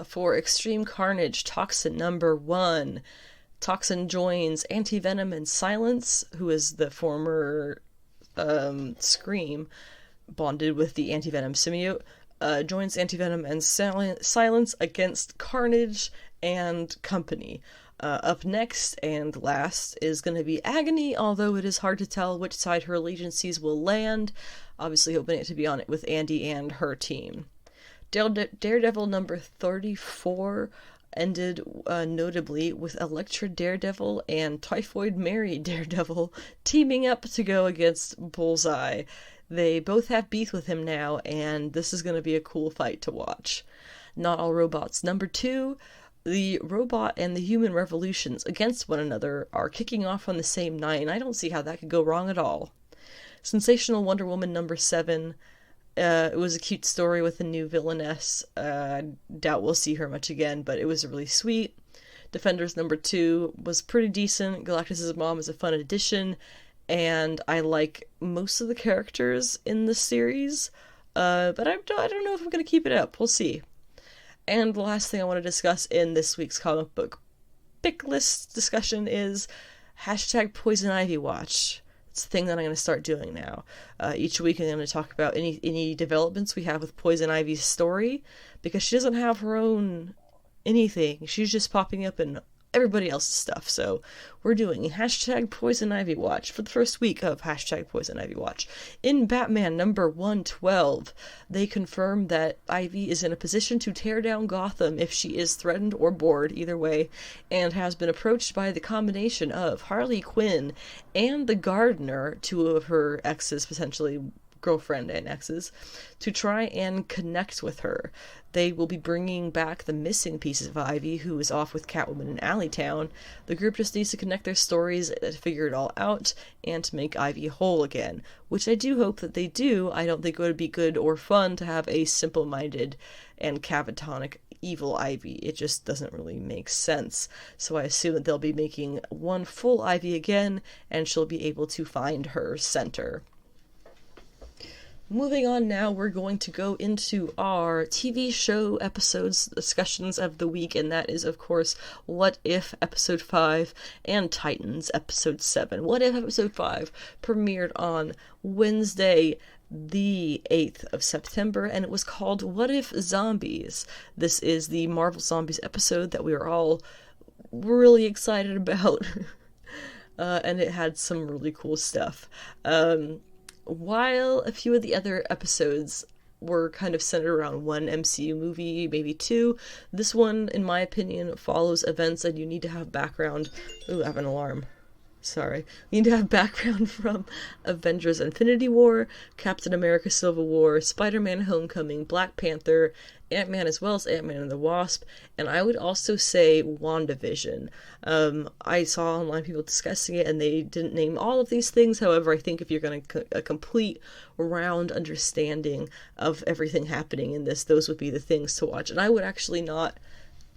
For Extreme Carnage, Toxin number 1. Toxin joins Anti-Venom and Silence, who is the former Scream, bonded with the Anti-Venom symbiote. Joins Anti-Venom and Silence against Carnage and company. Up next and last is going to be Agony, although it is hard to tell which side her allegiances will land. Obviously hoping it to be on it with Andy and her team. Daredevil number 34 ended notably with Elektra Daredevil and Typhoid Mary Daredevil teaming up to go against Bullseye. They both have beef with him now, and this is going to be a cool fight to watch. Not All Robots number 2. The robot and the human revolutions against one another are kicking off on the same night, and I don't see how that could go wrong at all. Sensational Wonder Woman number 7. It was a cute story with a new villainess. I doubt we'll see her much again, but it was really sweet. Defenders number 2 was pretty decent. Galactus' mom is a fun addition, and I like most of the characters in the series, but I don't know if I'm going to keep it up. We'll see. And the last thing I want to discuss in this week's comic book pick list discussion is hashtag Poison Ivy Watch. It's the thing that I'm going to start doing now. Each week I'm going to talk about any developments we have with Poison Ivy's story, because she doesn't have her own anything. She's just popping up in everybody else's stuff. So we're doing hashtag Poison Ivy Watch for the first week of hashtag Poison Ivy Watch. In Batman number 112, they confirm that Ivy is in a position to tear down Gotham if she is threatened or bored, either way, and has been approached by the combination of Harley Quinn and the Gardener, 2 of her exes potentially girlfriend and exes, to try and connect with her. They will be bringing back the missing pieces of Ivy, who is off with Catwoman in Alleytown. The group just needs to connect their stories, figure it all out, and to make Ivy whole again, which I do hope that they do. I don't think it would be good or fun to have a simple-minded and catatonic evil Ivy. It just doesn't really make sense. So I assume that they'll be making one full Ivy again, and she'll be able to find her center. Moving on now, we're going to go into our TV show episodes discussions of the week, and that is, of course, What If Episode 5 and Titans Episode 7. What If Episode 5 premiered on Wednesday, the 8th of September, and it was called What If Zombies. This is the Marvel Zombies episode that we are all really excited about, and it had some really cool stuff. While a few of the other episodes were kind of centered around one MCU movie, maybe two, this one, in my opinion, follows events and you need to have background. Ooh, I have an alarm. Sorry. You need to have background from Avengers Infinity War, Captain America Civil War, Spider-Man Homecoming, Black Panther, Ant-Man as well as Ant-Man and the Wasp, and I would also say WandaVision. I saw online people discussing it and they didn't name all of these things. However, I think if you're going to a complete round understanding of everything happening in this, those would be the things to watch. And I would actually not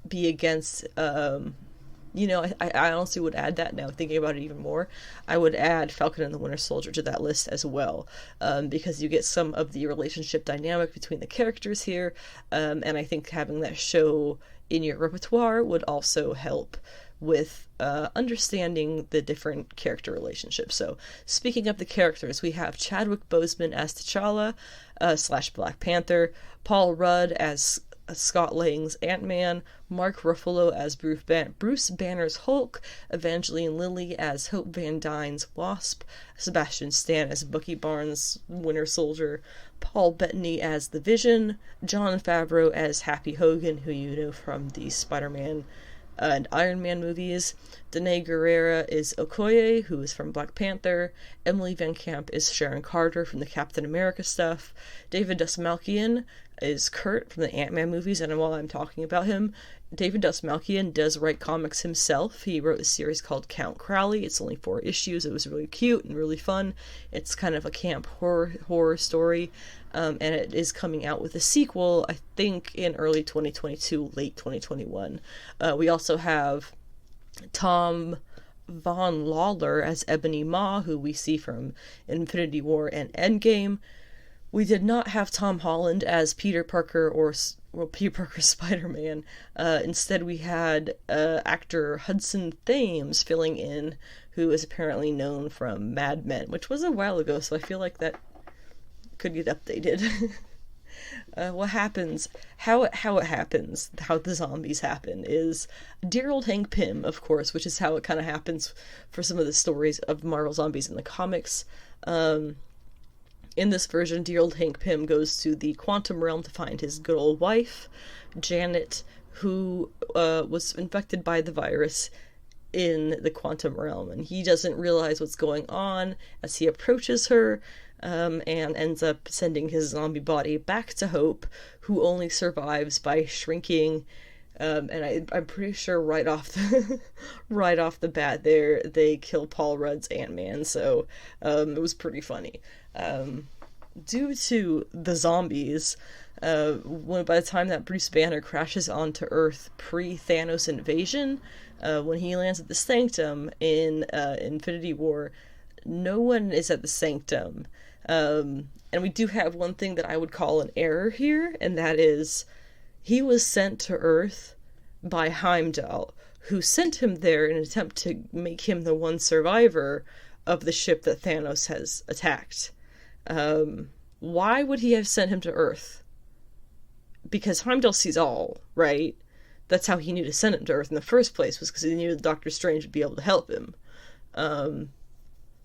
be against I honestly would add that now, thinking about it even more. I would add Falcon and the Winter Soldier to that list as well, because you get some of the relationship dynamic between the characters here, and I think having that show in your repertoire would also help with understanding the different character relationships. So, speaking of the characters, we have Chadwick Boseman as T'Challa / Black Panther, Paul Rudd as Scott Lang's Ant-Man, Mark Ruffalo as Bruce Banner's Hulk, Evangeline Lilly as Hope Van Dyne's Wasp, Sebastian Stan as Bucky Barnes' Winter Soldier, Paul Bettany as The Vision, Jon Favreau as Happy Hogan, who you know from the Spider-Man and Iron Man movies, Danai Gurira is Okoye, who is from Black Panther, Emily Van Camp is Sharon Carter from the Captain America stuff, David Dastmalchian is Kurt from the Ant-Man movies, and while I'm talking about him, David Dastmalchian does write comics himself. He wrote a series called Count Crowley. It's only 4 issues. It was really cute and really fun. It's kind of a camp horror story, and it is coming out with a sequel, I think, in early 2022, late 2021. We also have Tom Von Lawler as Ebony Maw, who we see from Infinity War and Endgame. We did not have Tom Holland as Peter Parker Peter Parker's Spider-Man. Instead, we had actor Hudson Thames filling in, who is apparently known from Mad Men, which was a while ago, so I feel like that could get updated. What happens, how it happens, how the zombies happen, is dear old Hank Pym, of course, which is how it kind of happens for some of the stories of Marvel Zombies in the comics. In this version, dear old Hank Pym goes to the quantum realm to find his good old wife, Janet, who was infected by the virus in the quantum realm, and he doesn't realize what's going on as he approaches her, and ends up sending his zombie body back to Hope, who only survives by shrinking. And I'm pretty sure right off the bat there, they kill Paul Rudd's Ant-Man, so it was pretty funny. Due to the zombies, by the time that Bruce Banner crashes onto Earth pre-Thanos invasion, when he lands at the Sanctum in Infinity War, no one is at the Sanctum. And we do have one thing that I would call an error here, and that is he was sent to Earth by Heimdall, who sent him there in an attempt to make him the one survivor of the ship that Thanos has attacked. Why would he have sent him to Earth? Because Heimdall sees all, right? That's how he knew to send him to Earth in the first place, was because he knew that Doctor Strange would be able to help him.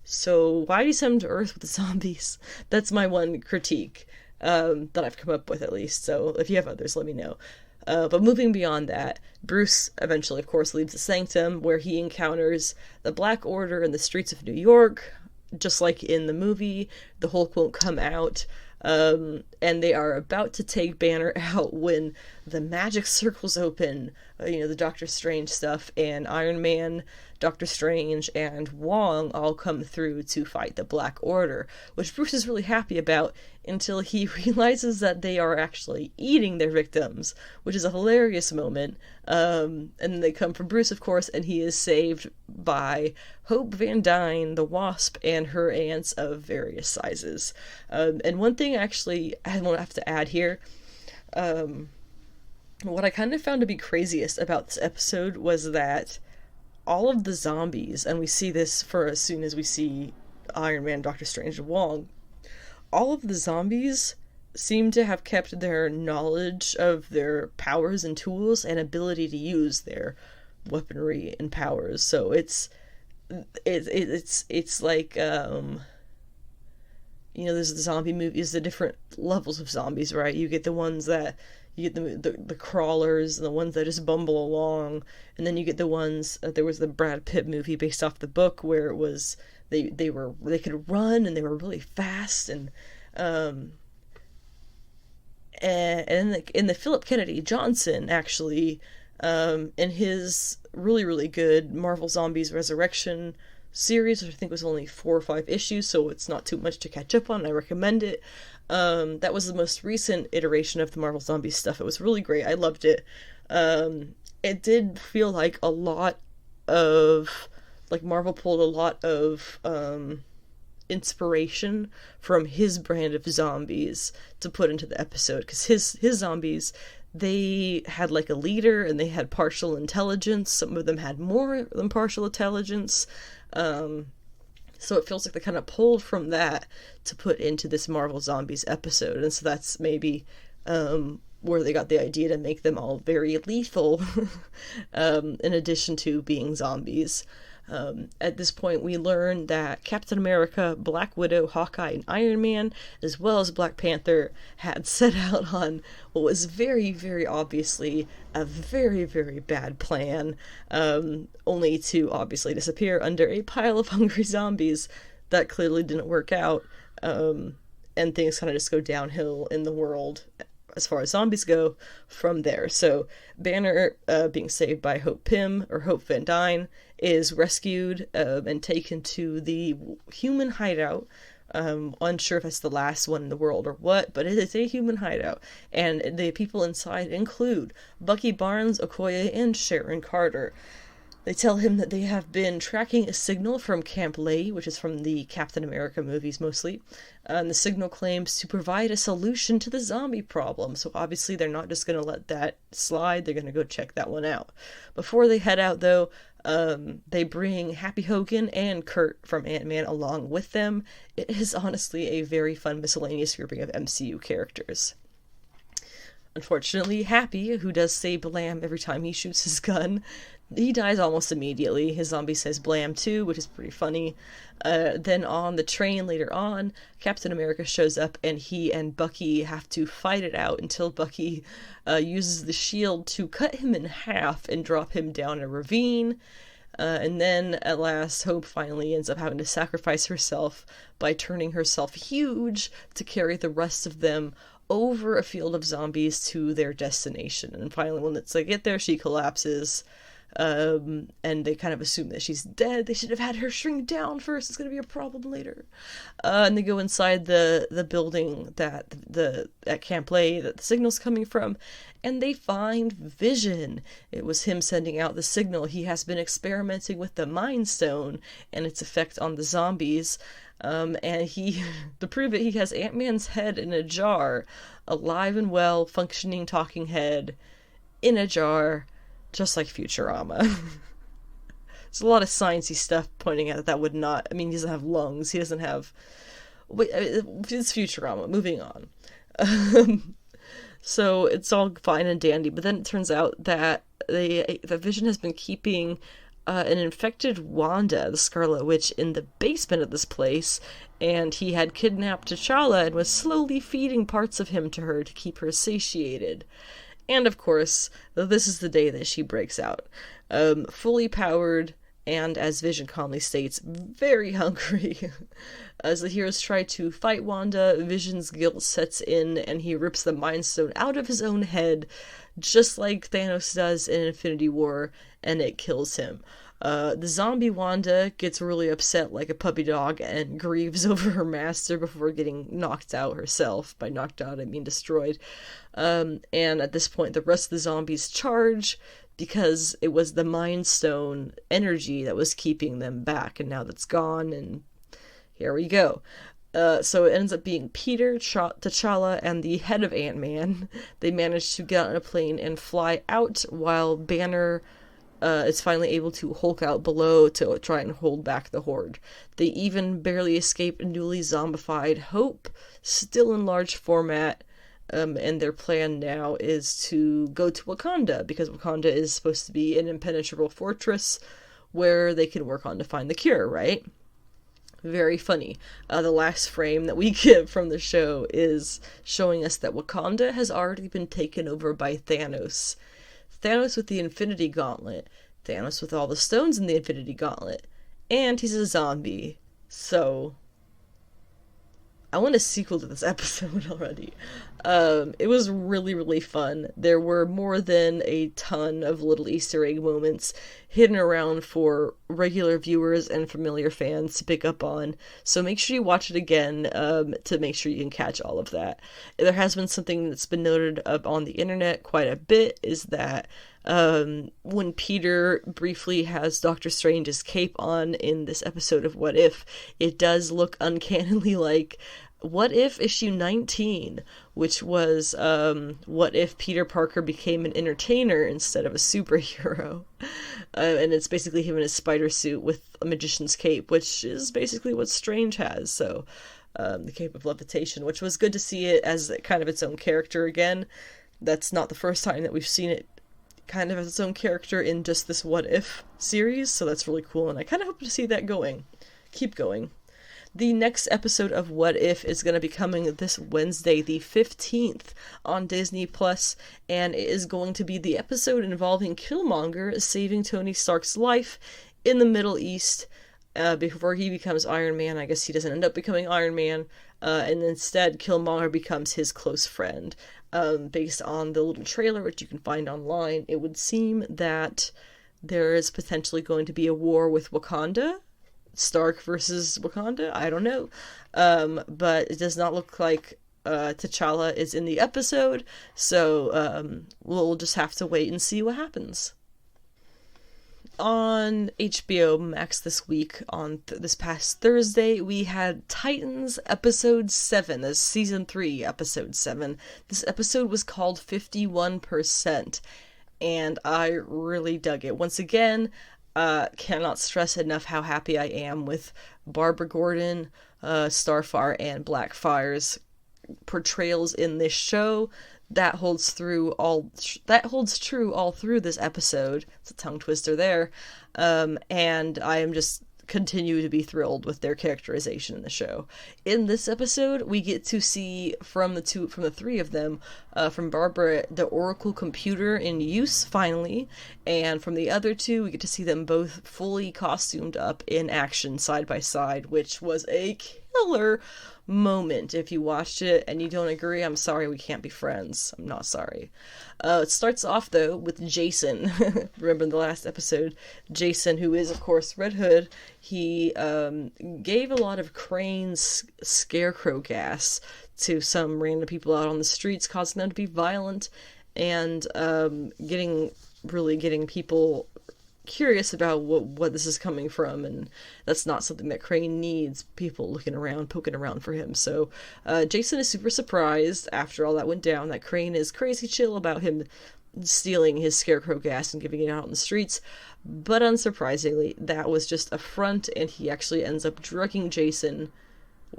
So why did he send him to Earth with the zombies? That's my one critique, that I've come up with, at least. So if you have others, let me know. But moving beyond that, Bruce eventually, of course, leaves the Sanctum, where he encounters the Black Order in the streets of New York, just like in the movie, the Hulk won't come out. And they are about to take Banner out when the magic circles open, the Doctor Strange stuff, and Iron Man, Doctor Strange, and Wong all come through to fight the Black Order, which Bruce is really happy about until he realizes that they are actually eating their victims, which is a hilarious moment. And then they come for Bruce, of course, and he is saved by Hope Van Dyne, the Wasp, and her ants of various sizes. And one thing actually I won't have to add here, what I kind of found to be craziest about this episode was that all of the zombies, and we see this for as soon as we see Iron Man, Doctor Strange, and Wong, all of the zombies seem to have kept their knowledge of their powers and tools and ability to use their weaponry and powers. So it's like there's the zombie movies, the different levels of zombies, right? You get the ones that you get the crawlers, and the ones that just bumble along, and then you get the ones there was the Brad Pitt movie based off the book where it was they could run and they were really fast, and in the Philip Kennedy Johnson, actually, in his really, really good Marvel Zombies Resurrection series, which I think was only 4 or 5 issues, so it's not too much to catch up on. I recommend it. That was the most recent iteration of the Marvel Zombies stuff. It was really great. I loved it. It did feel like a lot of, like, Marvel pulled a lot of inspiration from his brand of zombies to put into the episode, because his zombies, they had like a leader and they had partial intelligence. Some of them had more than partial intelligence. So it feels like they kind of pulled from that to put into this Marvel Zombies episode. And so that's maybe where they got the idea to make them all very lethal, in addition to being zombies. At this point, we learn that Captain America, Black Widow, Hawkeye, and Iron Man, as well as Black Panther, had set out on what was very, very obviously a very, very bad plan, only to obviously disappear under a pile of hungry zombies. That clearly didn't work out, and things kind of just go downhill in the world as far as zombies go from there. So Banner, being saved by Hope Van Dyne, is rescued and taken to the human hideout. Unsure if it's the last one in the world or what, but it is a human hideout. And the people inside include Bucky Barnes, Okoye, and Sharon Carter. They tell him that they have been tracking a signal from Camp Lay, which is from the Captain America movies mostly, and the signal claims to provide a solution to the zombie problem. So obviously they're not just going to let that slide, they're going to go check that one out. Before they head out, though, they bring Happy Hogan and Kurt from Ant-Man along with them. It is honestly a very fun miscellaneous grouping of MCU characters. Unfortunately, Happy, who does say blam every time he shoots his gun, he dies almost immediately. His zombie says blam too, which is pretty funny. Then on the train later on, Captain America shows up and he and Bucky have to fight it out until Bucky uses the shield to cut him in half and drop him down a ravine. And then at last, Hope finally ends up having to sacrifice herself by turning herself huge to carry the rest of them over a field of zombies to their destination. And finally, when they get there, she collapses. And they kind of assume that she's dead. They should have had her shrink down first. It's going to be a problem later. And they go inside the building that at Camp Lay that the signal's coming from, and they find Vision. It was him sending out the signal. He has been experimenting with the Mind Stone and its effect on the zombies. And to prove it, he has Ant-Man's head in a jar, alive and well, functioning talking head in a jar, just like Futurama. There's a lot of sciencey stuff pointing out that would not... I mean, he doesn't have lungs. He doesn't have... Wait, it's Futurama. Moving on. So it's all fine and dandy, but then it turns out that the Vision has been keeping an infected Wanda, the Scarlet Witch, in the basement of this place, and he had kidnapped T'Challa and was slowly feeding parts of him to her to keep her satiated. And of course, this is the day that she breaks out. Fully powered and, as Vision calmly states, very hungry. As the heroes try to fight Wanda, Vision's guilt sets in and he rips the Mind Stone out of his own head, just like Thanos does in Infinity War, and it kills him. The zombie Wanda gets really upset like a puppy dog and grieves over her master before getting knocked out herself. By knocked out, I mean destroyed. And at this point, the rest of the zombies charge because it was the Mind Stone energy that was keeping them back, and now that's gone, and here we go. So it ends up being Peter, T'Challa, and the head of Ant-Man. They manage to get on a plane and fly out while Banner is finally able to Hulk out below to try and hold back the Horde. They even barely escape newly zombified Hope, still in large format, and their plan now is to go to Wakanda, because Wakanda is supposed to be an impenetrable fortress where they can work on to find the cure, right? Very funny. The last frame that we get from the show is showing us that Wakanda has already been taken over by Thanos. Thanos with the Infinity Gauntlet, Thanos with all the stones in the Infinity Gauntlet, and he's a zombie. So, I want a sequel to this episode already. It was really, really fun. There were more than a ton of little Easter egg moments hidden around for regular viewers and familiar fans to pick up on. So make sure you watch it again to make sure you can catch all of that. There has been something that's been noted up on the internet quite a bit, is that when Peter briefly has Doctor Strange's cape on in this episode of What If, it does look uncannily like What If issue 19, which was what if Peter Parker became an entertainer instead of a superhero. And it's basically him in his spider suit with a magician's cape, which is basically what Strange has. So the cape of levitation, which was good to see it as kind of its own character again. That's not the first time that we've seen it kind of as its own character in just this What If series, so that's really cool, and I kind of hope to see that keep going. The next episode of What If is going to be coming this Wednesday, the 15th, on Disney+, and it is going to be the episode involving Killmonger saving Tony Stark's life in the Middle East before he becomes Iron Man. I guess he doesn't end up becoming Iron Man, and instead Killmonger becomes his close friend. Based on the little trailer, which you can find online, it would seem that there is potentially going to be a war with Wakanda. Stark versus Wakanda? I don't know. But it does not look like T'Challa is in the episode, so we'll just have to wait and see what happens. On HBO Max this week, on this past Thursday, we had Titans Episode 7, as Season 3, Episode 7. This episode was called 51%, and I really dug it. Once again, cannot stress enough how happy I am with Barbara Gordon, Starfire, and Blackfire's portrayals in this show. That holds true all through this episode. It's a tongue twister there. And I am just continue to be thrilled with their characterization in the show. In this episode, we get to see from the three of them, from Barbara, the Oracle computer in use finally, and from the other two, we get to see them both fully costumed up in action side by side, which was a killer moment. If you watched it and you don't agree, I'm sorry, we can't be friends. I'm not sorry. It starts off though with Jason. Remember in the last episode, Jason, who is of course Red Hood, he gave a lot of Crane's scarecrow gas to some random people out on the streets, causing them to be violent and getting people curious about what this is coming from, and that's not something that Crane needs, people looking around, poking around for him. So Jason is super surprised after all that went down that Crane is crazy chill about him stealing his scarecrow gas and giving it out in the streets, but unsurprisingly that was just a front, and he actually ends up drugging Jason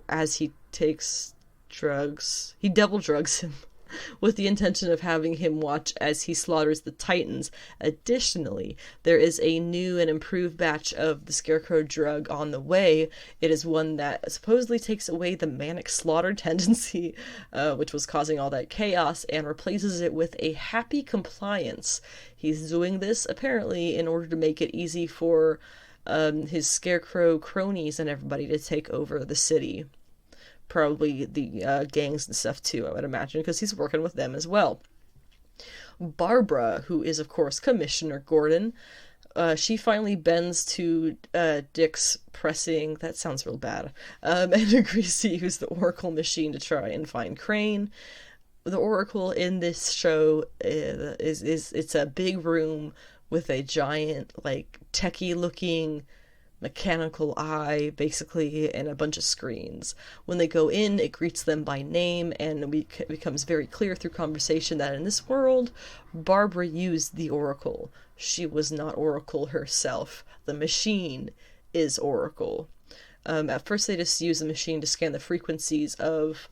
as he takes drugs. He double drugs him with the intention of having him watch as he slaughters the Titans. Additionally, there is a new and improved batch of the Scarecrow drug on the way. It is one that supposedly takes away the manic slaughter tendency, which was causing all that chaos, and replaces it with a happy compliance. He's doing this, apparently, in order to make it easy for his scarecrow cronies and everybody to take over the city. Probably the gangs and stuff too, I would imagine, because he's working with them as well. Barbara, who is of course Commissioner Gordon, she finally bends to Dick's pressing, that sounds real bad, and agrees to use the Oracle machine to try and find Crane. The Oracle in this show is it's a big room with a giant, like, techie looking mechanical eye, basically, and a bunch of screens. When they go in, it greets them by name, and it becomes very clear through conversation that in this world, Barbara used the Oracle. She was not Oracle herself. The machine is Oracle. At first, they just use the machine to scan the frequencies of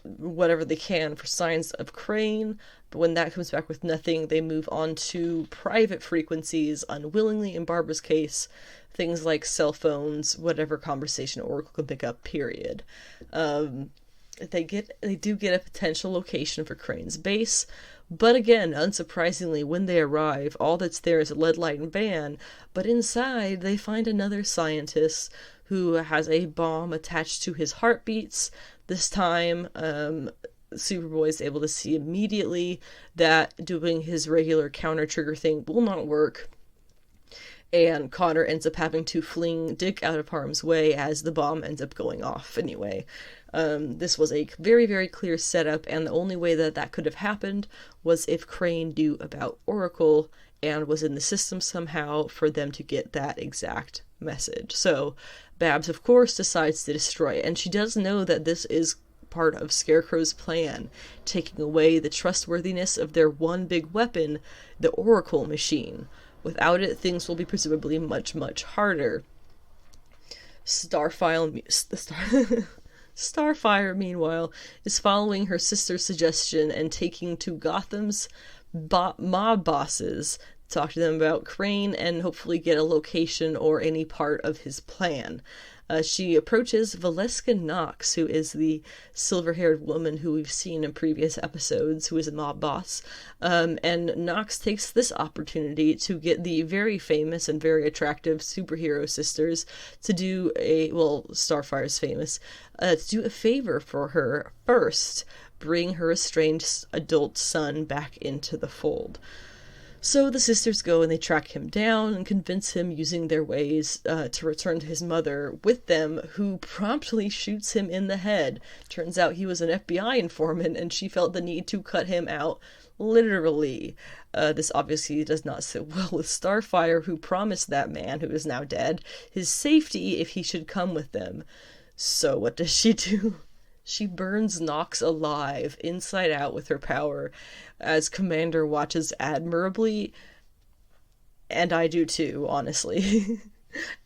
whatever they can for signs of Crane, but when that comes back with nothing, they move on to private frequencies, unwillingly in Barbara's case, things like cell phones, whatever conversation Oracle can pick up, period. They do get a potential location for Crane's base, but again, unsurprisingly, when they arrive, all that's there is a lead light and van, but inside they find another scientist who has a bomb attached to his heartbeats. This time, Superboy is able to see immediately that doing his regular counter-trigger thing will not work, and Connor ends up having to fling Dick out of harm's way as the bomb ends up going off anyway. This was a very, very clear setup, and the only way that could have happened was if Crane knew about Oracle and was in the system somehow for them to get that exact message. So Babs, of course, decides to destroy it, and she does know that this is part of Scarecrow's plan, taking away the trustworthiness of their one big weapon, the Oracle machine. Without it, things will be presumably much, much harder. Starfire, meanwhile, is following her sister's suggestion and taking to Gotham's mob bosses to talk to them about Crane and hopefully get a location or any part of his plan. She approaches Valeska Knox, who is the silver-haired woman who we've seen in previous episodes, who is a mob boss, and Knox takes this opportunity to get the very famous and very attractive superhero sisters to do Starfire's famous, to do a favor for her first, bring her estranged adult son back into the fold. So the sisters go and they track him down and convince him using their ways to return to his mother with them, who promptly shoots him in the head. Turns out he was an FBI informant and she felt the need to cut him out literally. This obviously does not sit well with Starfire, who promised that man, who is now dead, his safety if he should come with them. So what does she do? She burns Knox alive, inside out with her power, as Commander watches admirably, and I do too, honestly.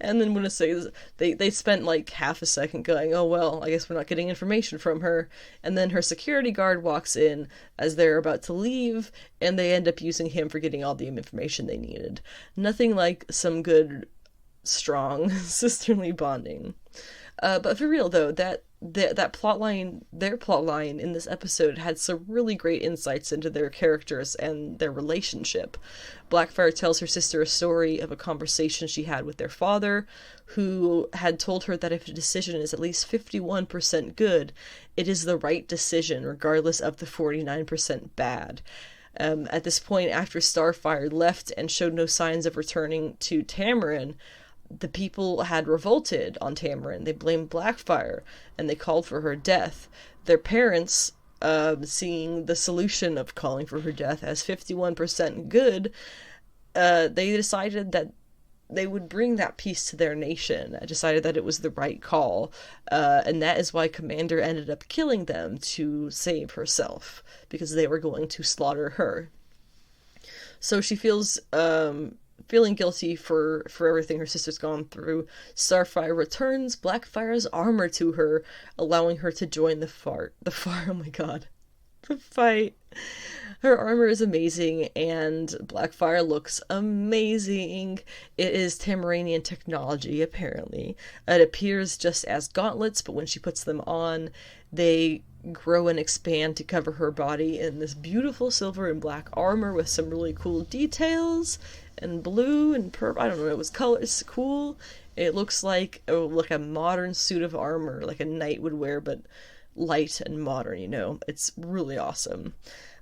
And then when I say this, they spent like half a second going, oh well, I guess we're not getting information from her, and then her security guard walks in as they're about to leave, and they end up using him for getting all the information they needed. Nothing like some good, strong, sisterly bonding. But for real though, that plotline, their plotline in this episode had some really great insights into their characters and their relationship. Blackfire tells her sister a story of a conversation she had with their father, who had told her that if a decision is at least 51% good, it is the right decision, regardless of the 49% bad. At this point, after Starfire left and showed no signs of returning to Tamarin, the people had revolted on Tamarin. They blamed Blackfire, and they called for her death. Their parents, seeing the solution of calling for her death as 51% good, they decided that they would bring that peace to their nation. Decided that it was the right call, and that is why Commander ended up killing them to save herself, because they were going to slaughter her. So she feels feeling guilty for everything her sister's gone through. Starfire returns Blackfire's armor to her, allowing her to join the oh my god, the fight. Her armor is amazing, and Blackfire looks amazing. It is Tamaranian technology, apparently. It appears just as gauntlets, but when she puts them on, they grow and expand to cover her body in this beautiful silver and black armor with some really cool details, and blue and purple. I don't know, it was color. It's cool. It looks like a modern suit of armor, like a knight would wear, but light and modern, you know. It's really awesome.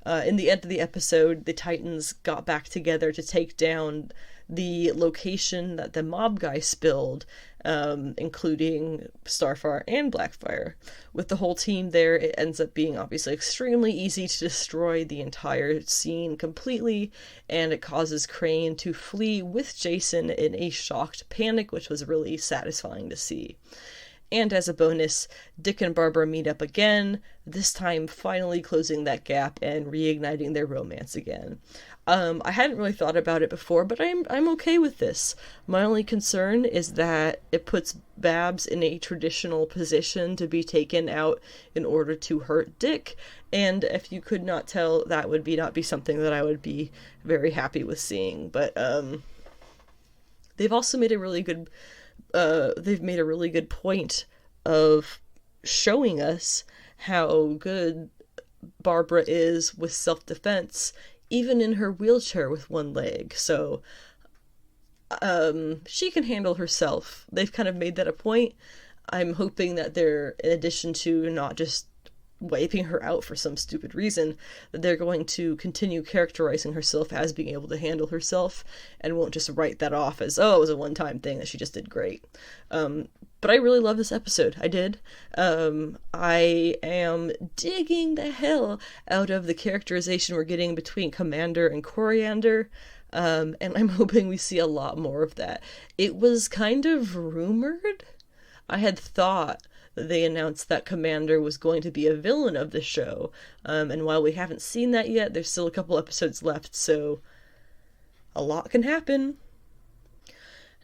In the end of the episode, the Titans got back together to take down the location that the mob guy spilled, including Starfire and Blackfire. With the whole team there, it ends up being obviously extremely easy to destroy the entire scene completely, and it causes Crane to flee with Jason in a shocked panic, which was really satisfying to see. And as a bonus, Dick and Barbara meet up again, this time finally closing that gap and reigniting their romance again. I hadn't really thought about it before, but I'm okay with this. My only concern is that it puts Babs in a traditional position to be taken out in order to hurt Dick, and if you could not tell, that would not be something that I would be very happy with seeing. But they've also made a really good point of showing us how good Barbara is with self-defense, even in her wheelchair with one leg. So she can handle herself. They've kind of made that a point. I'm hoping that they're, in addition to not just wiping her out for some stupid reason, that they're going to continue characterizing herself as being able to handle herself, and won't just write that off as, oh, it was a one-time thing that she just did great. But I really love this episode. I did. I am digging the hell out of the characterization we're getting between Commander and Coriander, and I'm hoping we see a lot more of that. It was kind of rumored. I had thought that they announced that Commander was going to be a villain of the show, and while we haven't seen that yet, there's still a couple episodes left, so a lot can happen.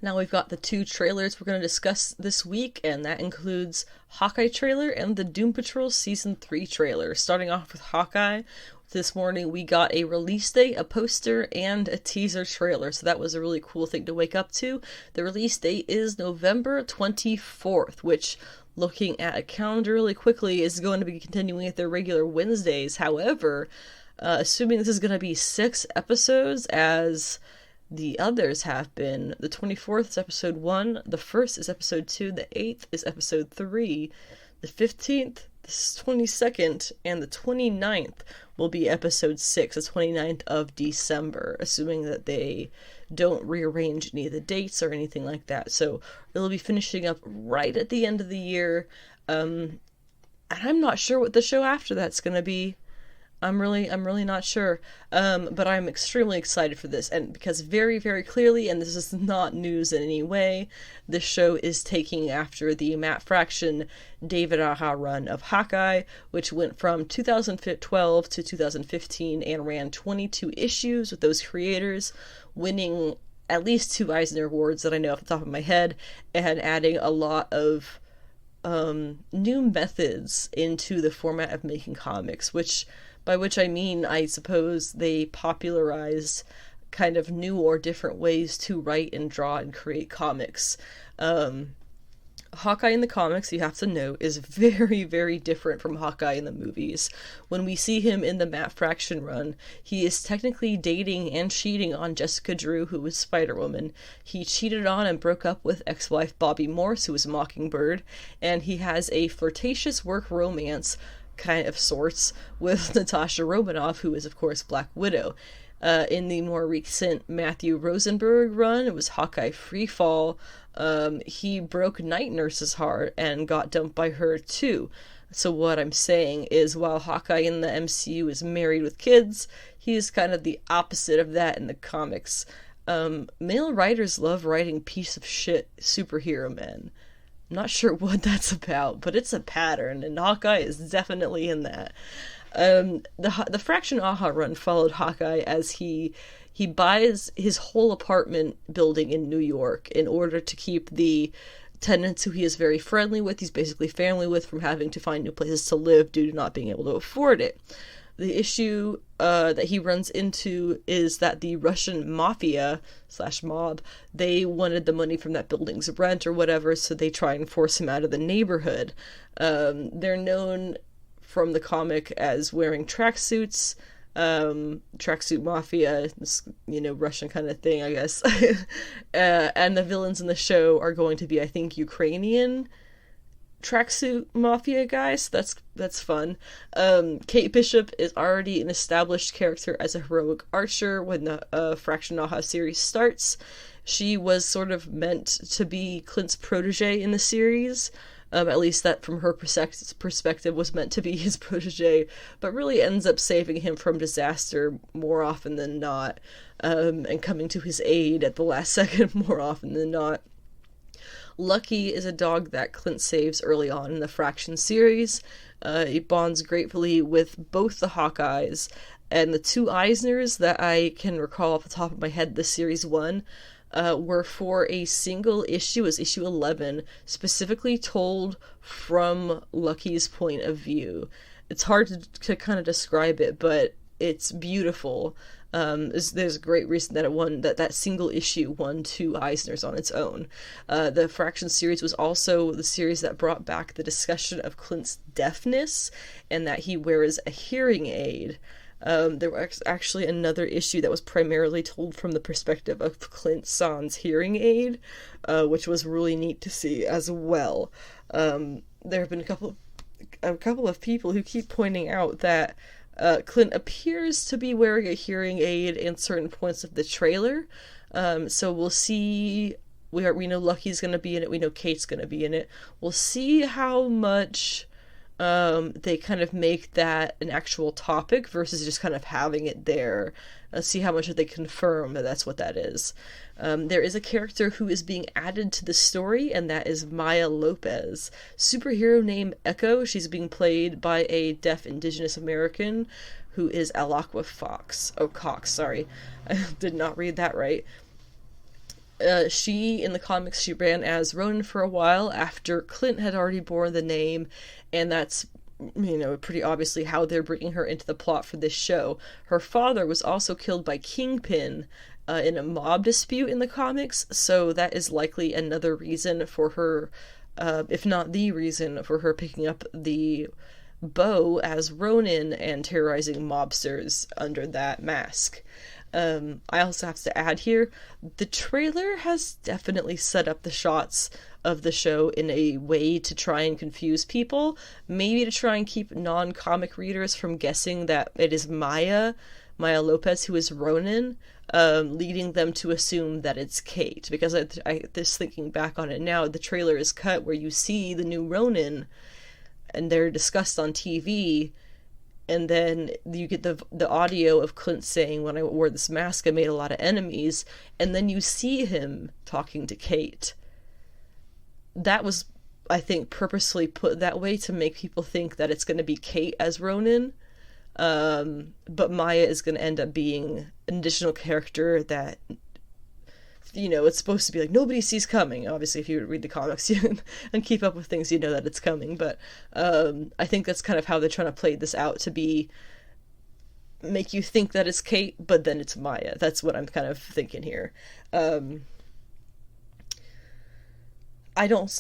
Now we've got the 2 trailers we're going to discuss this week, and that includes Hawkeye trailer and the Doom Patrol Season 3 trailer. Starting off with Hawkeye, this morning we got a release date, a poster, and a teaser trailer, so that was a really cool thing to wake up to. The release date is November 24th, which, looking at a calendar really quickly, is going to be continuing at their regular Wednesdays. However, assuming this is going to be 6 episodes, as the others have been, the 24th is episode 1, the 1st is episode 2, the 8th is episode 3, the 15th, the 22nd, and the 29th will be episode 6, the 29th of December, assuming that they don't rearrange any of the dates or anything like that. So it'll be finishing up right at the end of the year, and I'm not sure what the show after that's going to be. I'm really not sure, but I'm extremely excited for this, and because very, very clearly, and this is not news in any way, this show is taking after the Matt Fraction, David Aja run of Hawkeye, which went from 2012 to 2015 and ran 22 issues with those creators, winning at least 2 Eisner Awards that I know off the top of my head, and adding a lot of new methods into the format of making comics, by which I mean, I suppose they popularized kind of new or different ways to write and draw and create comics. Hawkeye in the comics, you have to note, is very, very different from Hawkeye in the movies. When we see him in the Matt Fraction run, he is technically dating and cheating on Jessica Drew, who was Spider-Woman. He cheated on and broke up with ex-wife Bobby Morse, who was Mockingbird, and he has a flirtatious work romance kind of sorts with Natasha Romanoff, who is of course Black Widow. In the more recent Matthew Rosenberg run, it was Hawkeye Freefall. He broke Night Nurse's heart and got dumped by her too. So what I'm saying is, while Hawkeye in the MCU is married with kids, he's kind of the opposite of that in the comics. Male writers love writing piece of shit superhero men. Not sure what that's about, but it's a pattern, and Hawkeye is definitely in that. The Fraction Aja run followed Hawkeye as he buys his whole apartment building in New York in order to keep the tenants who he is very friendly with, he's basically family with, from having to find new places to live due to not being able to afford it. The issue that he runs into is that the Russian mafia / mob, they wanted the money from that building's rent or whatever, so they try and force him out of the neighborhood. They're known from the comic as wearing tracksuits, tracksuit mafia, Russian kind of thing, I guess. And the villains in the show are going to be, I think, Ukrainian tracksuit mafia guys. That's fun. Kate Bishop is already an established character as a heroic archer when the Fraction Naha series starts. She was sort of meant to be Clint's protege in the series. At least that from her perspective was meant to be his protege, but really ends up saving him from disaster more often than not, and coming to his aid at the last second more often than not. Lucky is a dog that Clint saves early on in the Fraction series. It bonds gratefully with both the Hawkeyes, and the two Eisners that I can recall off the top of my head this series one were for a single issue, as issue 11, specifically told from Lucky's point of view. It's hard to kind of describe it, but it's beautiful. There's a great reason that it won, that single issue won 2 Eisners on its own. The Fraction series was also the series that brought back the discussion of Clint's deafness and that he wears a hearing aid. There was actually another issue that was primarily told from the perspective of Clint San's hearing aid, which was really neat to see as well. There have been a couple of people who keep pointing out that Clint appears to be wearing a hearing aid in certain points of the trailer. So we'll see. We know Lucky's going to be in it. We know Kate's going to be in it. We'll see how much they kind of make that an actual topic versus just kind of having it there. See how much they confirm that that's what that is. There is a character who is being added to the story, and that is Maya Lopez. Superhero name Echo. She's being played by a deaf Indigenous American who is Alakwa Cox, sorry. I did not read that right. In the comics, she ran as Ronin for a while after Clint had already borne the name, and that's, pretty obviously how they're bringing her into the plot for this show. Her father was also killed by Kingpin in a mob dispute in the comics, so that is likely another reason for her, if not the reason for her picking up the bow as Ronin and terrorizing mobsters under that mask. I also have to add here, the trailer has definitely set up the shots of the show in a way to try and confuse people, maybe to try and keep non-comic readers from guessing that it is Maya Lopez who is Ronin, leading them to assume that it's Kate, because this thinking back on it now, the trailer is cut where you see the new Ronin and they're discussed on TV. And then you get the audio of Clint saying, when I wore this mask, I made a lot of enemies. And then you see him talking to Kate. That was, I think, purposely put that way to make people think that it's going to be Kate as Ronin. But Maya is going to end up being an additional character that, it's supposed to be like nobody sees coming. Obviously, if you read the comics and keep up with things, that it's coming. But I think that's kind of how they're trying to play this out, to make you think that it's Kate, but then it's Maya. That's what I'm kind of thinking here. I don't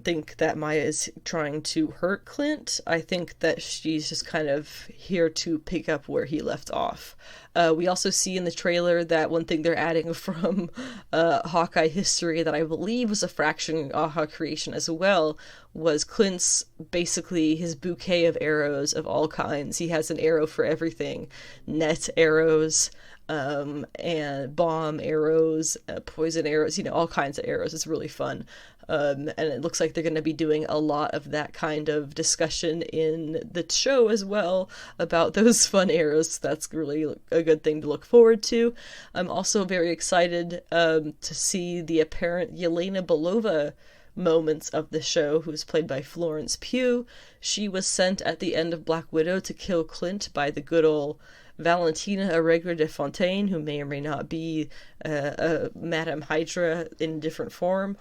think that Maya is trying to hurt Clint. I think that she's just kind of here to pick up where he left off. We also see in the trailer that one thing they're adding from Hawkeye history that I believe was a Fraction AHA creation as well was Clint's, basically his bouquet of arrows of all kinds. He has an arrow for everything. Net arrows, and bomb arrows, poison arrows, all kinds of arrows. It's really fun. And it looks like they're going to be doing a lot of that kind of discussion in the show as well about those fun arrows. That's really a good thing to look forward to. I'm also very excited to see the apparent Yelena Belova moments of the show, who's played by Florence Pugh. She was sent at the end of Black Widow to kill Clint by the good old Valentina Allegra de Fontaine, who may or may not be Madame Hydra in different form.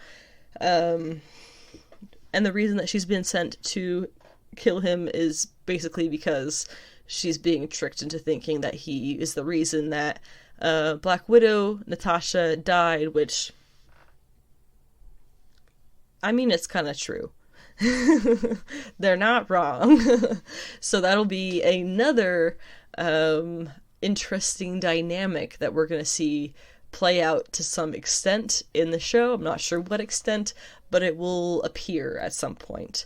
And the reason that she's been sent to kill him is basically because she's being tricked into thinking that he is the reason that Black Widow, Natasha, died, which, I mean, it's kind of true. They're not wrong. So that'll be another interesting dynamic that we're going to see play out to some extent in the show. I'm not sure what extent, but it will appear at some point.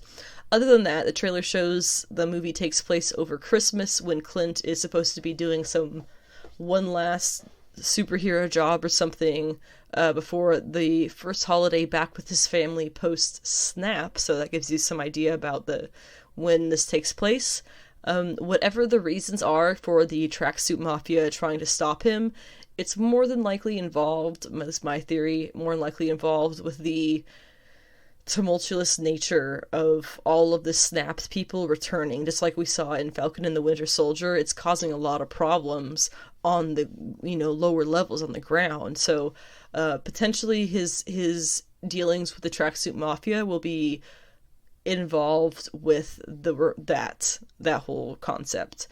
Other than that, the trailer shows the movie takes place over Christmas when Clint is supposed to be doing one last superhero job or something before the first holiday back with his family post Snap. So that gives you some idea about when this takes place. Whatever the reasons are for the tracksuit mafia trying to stop him, it's more than likely involved, that's my theory, more than likely involved with the tumultuous nature of all of the Snapped people returning. Just like we saw in Falcon and the Winter Soldier, it's causing a lot of problems on the, lower levels on the ground. So potentially his dealings with the tracksuit mafia will be involved with that whole concept.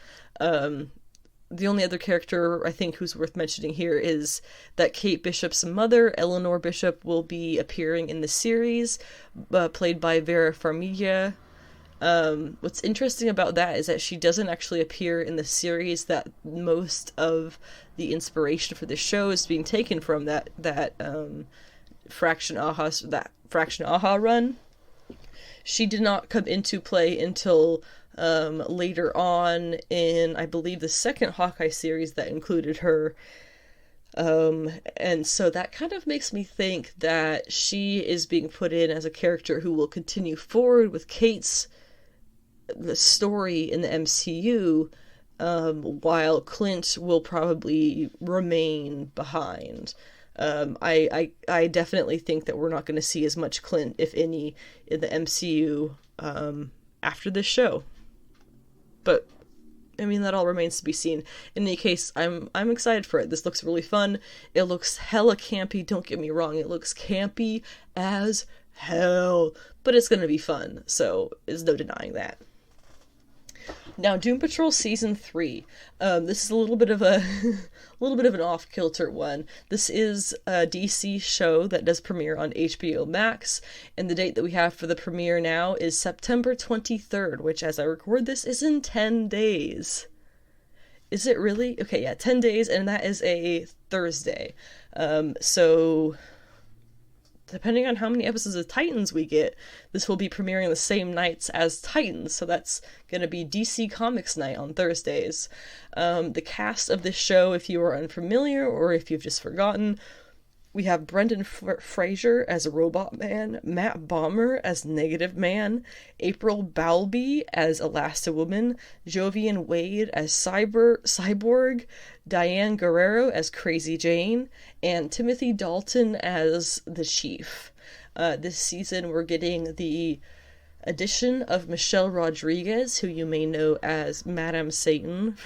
The only other character I think who's worth mentioning here is that Kate Bishop's mother, Eleanor Bishop, will be appearing in the series, played by Vera Farmiga. What's interesting about that is that she doesn't actually appear in the series. That most of the inspiration for the show is being taken from that Fraction Aha run. She did not come into play until later on in, I believe, the second Hawkeye series that included her. And so that kind of makes me think that she is being put in as a character who will continue forward with Kate's the story in the MCU, while Clint will probably remain behind. I definitely think that we're not going to see as much Clint, if any, in the MCU after this show. But I mean, that all remains to be seen. In any case, I'm excited for it. This looks really fun. It looks hella campy. Don't get me wrong. It looks campy as hell, but it's going to be fun. So there's no denying that. Now, Doom Patrol Season 3. This is a little bit of an off-kilter one. This is a DC show that does premiere on HBO Max, and the date that we have for the premiere now is September 23rd, which, as I record this, is in 10 days. Is it really? Okay, yeah, 10 days, and that is a Thursday. So depending on how many episodes of Titans we get, this will be premiering the same nights as Titans, so that's going to be DC Comics Night on Thursdays. The cast of this show, if you are unfamiliar or if you've just forgotten, we have Brendan Fraser as Robot Man, Matt Bomer as Negative Man, April Bowlby as Elasti-Woman, Jovian Wade as Cyborg, Diane Guerrero as Crazy Jane, and Timothy Dalton as the Chief. This season we're getting the addition of Michelle Rodriguez, who you may know as Madame Satan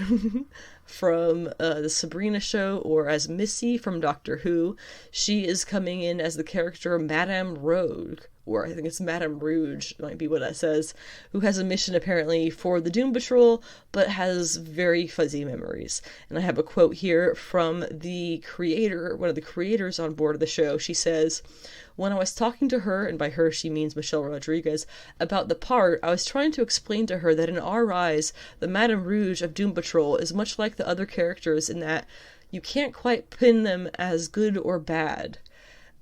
from the Sabrina show, or as Missy from Doctor Who. She is coming in as the character Madame Rogue, or I think it's Madame Rouge, might be what that says, who has a mission apparently for the Doom Patrol, but has very fuzzy memories. And I have a quote here from the creator, one of the creators on board of the show. She says, "When I was talking to her," and by her she means Michelle Rodriguez, "about the part, I was trying to explain to her that in our eyes, the Madame Rouge of Doom Patrol is much like the other characters in that you can't quite pin them as good or bad."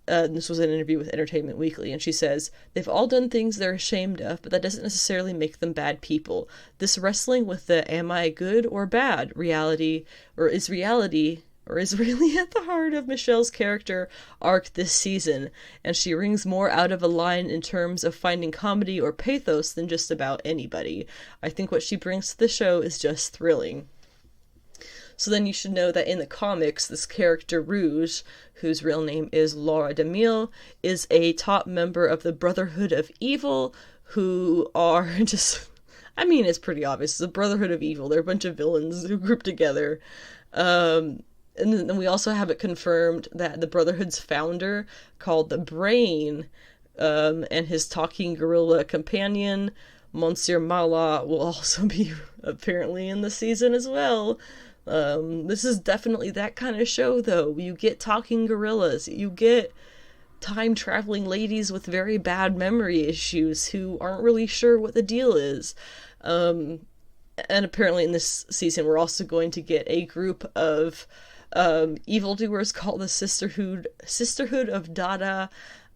This was an interview with Entertainment Weekly, and she says, "They've all done things they're ashamed of, but that doesn't necessarily make them bad people. This wrestling with the am I good or bad reality is really at the heart of Michelle's character arc this season, and she rings more out of a line in terms of finding comedy or pathos than just about anybody. I think what she brings to the show is just thrilling." So then you should know that in the comics, this character Rouge, whose real name is Laura DeMille, is a top member of the Brotherhood of Evil, who are just, I mean, it's pretty obvious. It's the Brotherhood of Evil. They're a bunch of villains who group together. And then we also have it confirmed that the Brotherhood's founder, called the Brain, and his talking gorilla companion, Monsieur Mala, will also be apparently in the season as well. This is definitely that kind of show, though. You get talking gorillas, you get time-traveling ladies with very bad memory issues who aren't really sure what the deal is. And apparently in this season we're also going to get a group of evildoers called the Sisterhood of Dada,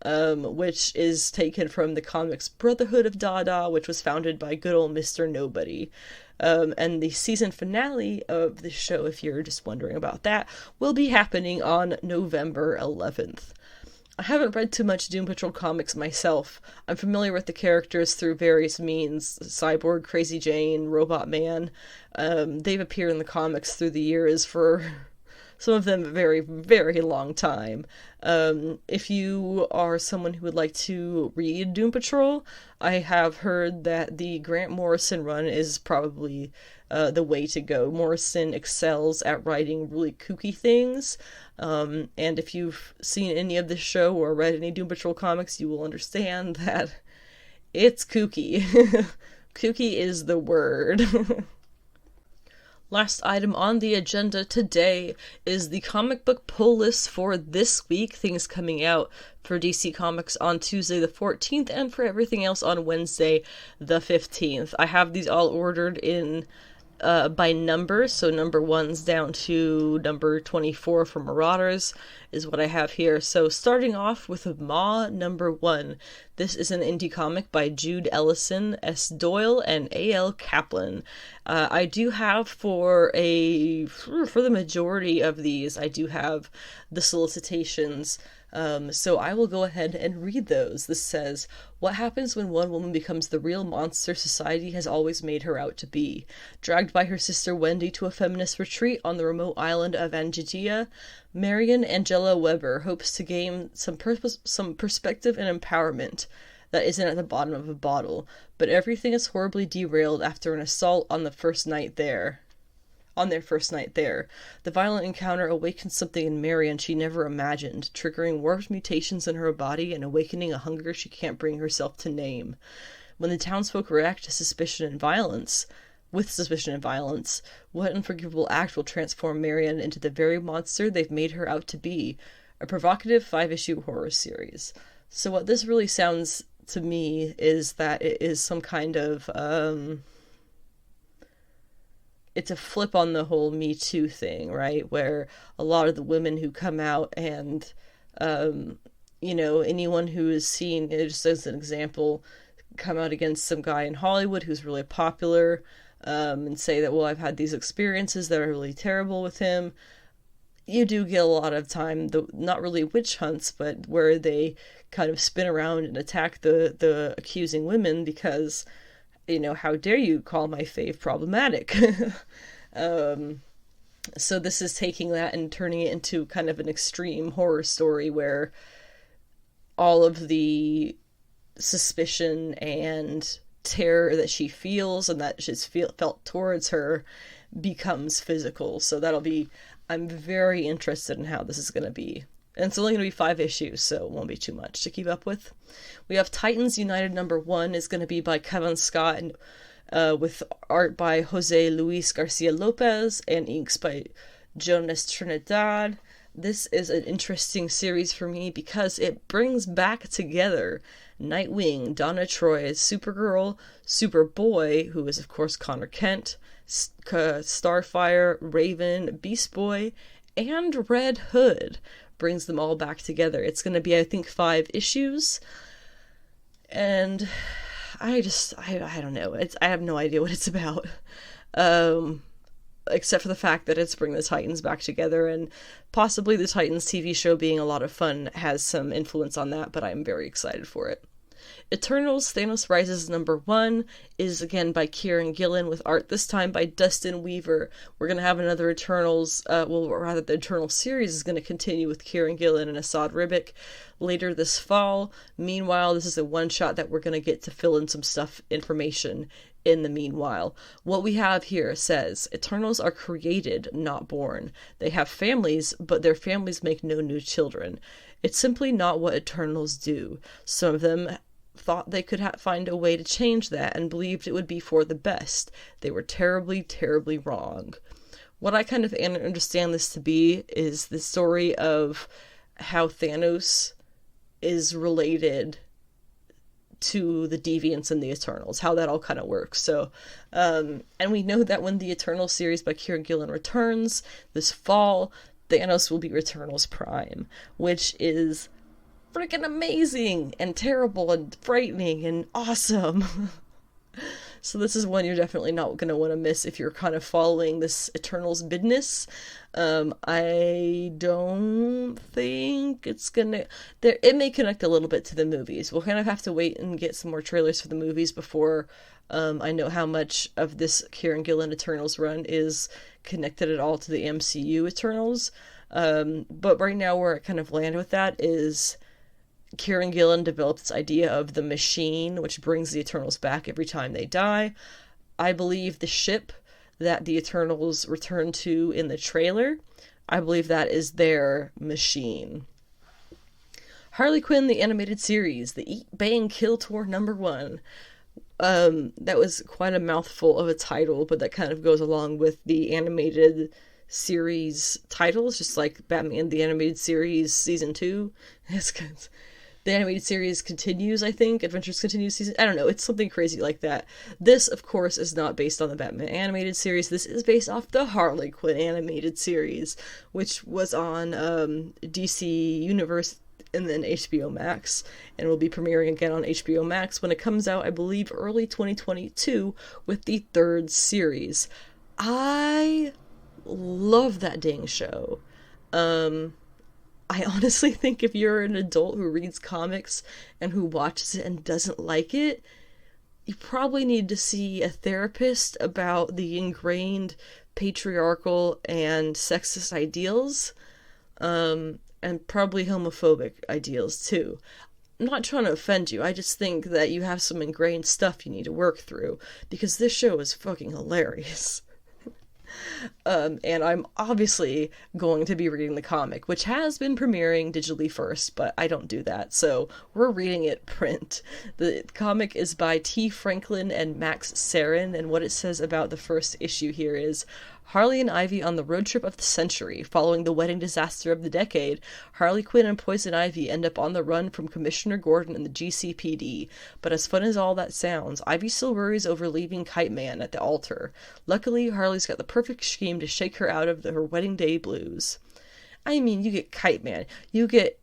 which is taken from the comics Brotherhood of Dada, which was founded by good old Mr. Nobody. And the season finale of the show, if you're just wondering about that, will be happening on November 11th. I haven't read too much Doom Patrol comics myself. I'm familiar with the characters through various means: Cyborg, Crazy Jane, Robot Man. They've appeared in the comics through the years for some of them a very, very long time. If you are someone who would like to read Doom Patrol, I have heard that the Grant Morrison run is probably the way to go. Morrison excels at writing really kooky things, and if you've seen any of this show or read any Doom Patrol comics, you will understand that it's kooky. Kooky is the word. Last item on the agenda today is the comic book pull list for this week, things coming out for DC Comics on Tuesday the 14th and for everything else on Wednesday the 15th. I have these all ordered in by number, so number 1's down to number 24 for Marauders is what I have here. So starting off with Ma number 1. This is an indie comic by Jude Ellison, S. Doyle, and A.L. Kaplan. I do have for the majority of these, I do have the solicitations. So I will go ahead and read those. This says, "What happens when one woman becomes the real monster society has always made her out to be? Dragged by her sister Wendy to a feminist retreat on the remote island of Angitia, Marion Angela Weber hopes to gain some perspective and empowerment that isn't at the bottom of a bottle, but everything is horribly derailed after an assault on their first night there. The violent encounter awakens something in Marion she never imagined, triggering warped mutations in her body and awakening a hunger she can't bring herself to name. When the townsfolk react to suspicion and violence, what unforgivable act will transform Marion into the very monster they've made her out to be? A provocative 5-issue horror series." So what this really sounds to me is that it is some kind of, it's a flip on the whole Me Too thing, right? Where a lot of the women who come out and, anyone who is seen, just as an example, come out against some guy in Hollywood who's really popular, and say that, well, I've had these experiences that are really terrible with him. You do get a lot of time, not really witch hunts, but where they kind of spin around and attack the accusing women because, how dare you call my fave problematic? So this is taking that and turning it into kind of an extreme horror story where all of the suspicion and terror that she feels and that she's felt towards her becomes physical. So I'm very interested in how this is going to be. And it's only going to be 5 issues, so it won't be too much to keep up with. We have Titans United number 1 is going to be by Kevin Scott and with art by Jose Luis Garcia Lopez and inks by Jonas Trinidad. This is an interesting series for me because it brings back together Nightwing, Donna Troy, Supergirl, Superboy, who is of course Connor Kent, Starfire, Raven, Beast Boy, and Red Hood. Brings them all back together. It's going to be, I think, 5 issues. And I don't know. I have no idea what it's about. Except for the fact that it's bringing the Titans back together, and possibly the Titans TV show being a lot of fun has some influence on that, but I'm very excited for it. Eternals Thanos Rises number 1 is again by Kieran Gillen with art this time by Dustin Weaver. We're going to have another Eternals, the Eternals series is going to continue with Kieran Gillen and Asad Ribic later this fall. Meanwhile, this is a one-shot that we're going to get to fill in some information in the meanwhile. What we have here says, Eternals are created, not born. They have families, but their families make no new children. It's simply not what Eternals do. Some of them thought they could find a way to change that and believed it would be for the best. They were terribly, terribly wrong. What I kind of understand this to be is the story of how Thanos is related to the Deviants and the Eternals, how that all kind of works. So, and we know that when the Eternals series by Kieran Gillen returns this fall, Thanos will be Eternals Prime, which is freaking amazing and terrible and frightening and awesome. So this is one you're definitely not going to want to miss if you're kind of following this Eternals business. I don't think it's gonna... It may connect a little bit to the movies. We'll kind of have to wait and get some more trailers for the movies before I know how much of this Kieran Gillen Eternals run is connected at all to the MCU Eternals. But right now where I kind of land with that is... Kieran Gillen developed this idea of the machine, which brings the Eternals back every time they die. I believe the ship that the Eternals return to in the trailer, I believe that is their machine. Harley Quinn, the animated series, the Eat, Bang, Kill Tour #1. That was quite a mouthful of a title, but that kind of goes along with the animated series titles, just like Batman the Animated Series Season 2. It's good. The animated series continues, I think. Adventures Continue season... I don't know. It's something crazy like that. This, of course, is not based on the Batman animated series. This is based off the Harley Quinn animated series, which was on DC Universe and then HBO Max, and will be premiering again on HBO Max when it comes out, I believe, early 2022 with the 3rd series. I love that dang show. I honestly think if you're an adult who reads comics and who watches it and doesn't like it, you probably need to see a therapist about the ingrained patriarchal and sexist ideals, and probably homophobic ideals too. I'm not trying to offend you, I just think that you have some ingrained stuff you need to work through, because this show is fucking hilarious. And I'm obviously going to be reading the comic, which has been premiering digitally first, but I don't do that, so we're reading it print. The comic is by T. Franklin and Max Sarin, and what it says about the first issue here is, Harley and Ivy on the road trip of the century. Following the wedding disaster of the decade, Harley Quinn and Poison Ivy end up on the run from Commissioner Gordon and the GCPD. But as fun as all that sounds, Ivy still worries over leaving Kite Man at the altar. Luckily, Harley's got the perfect scheme to shake her out of her wedding day blues. I mean, you get Kite Man. You get,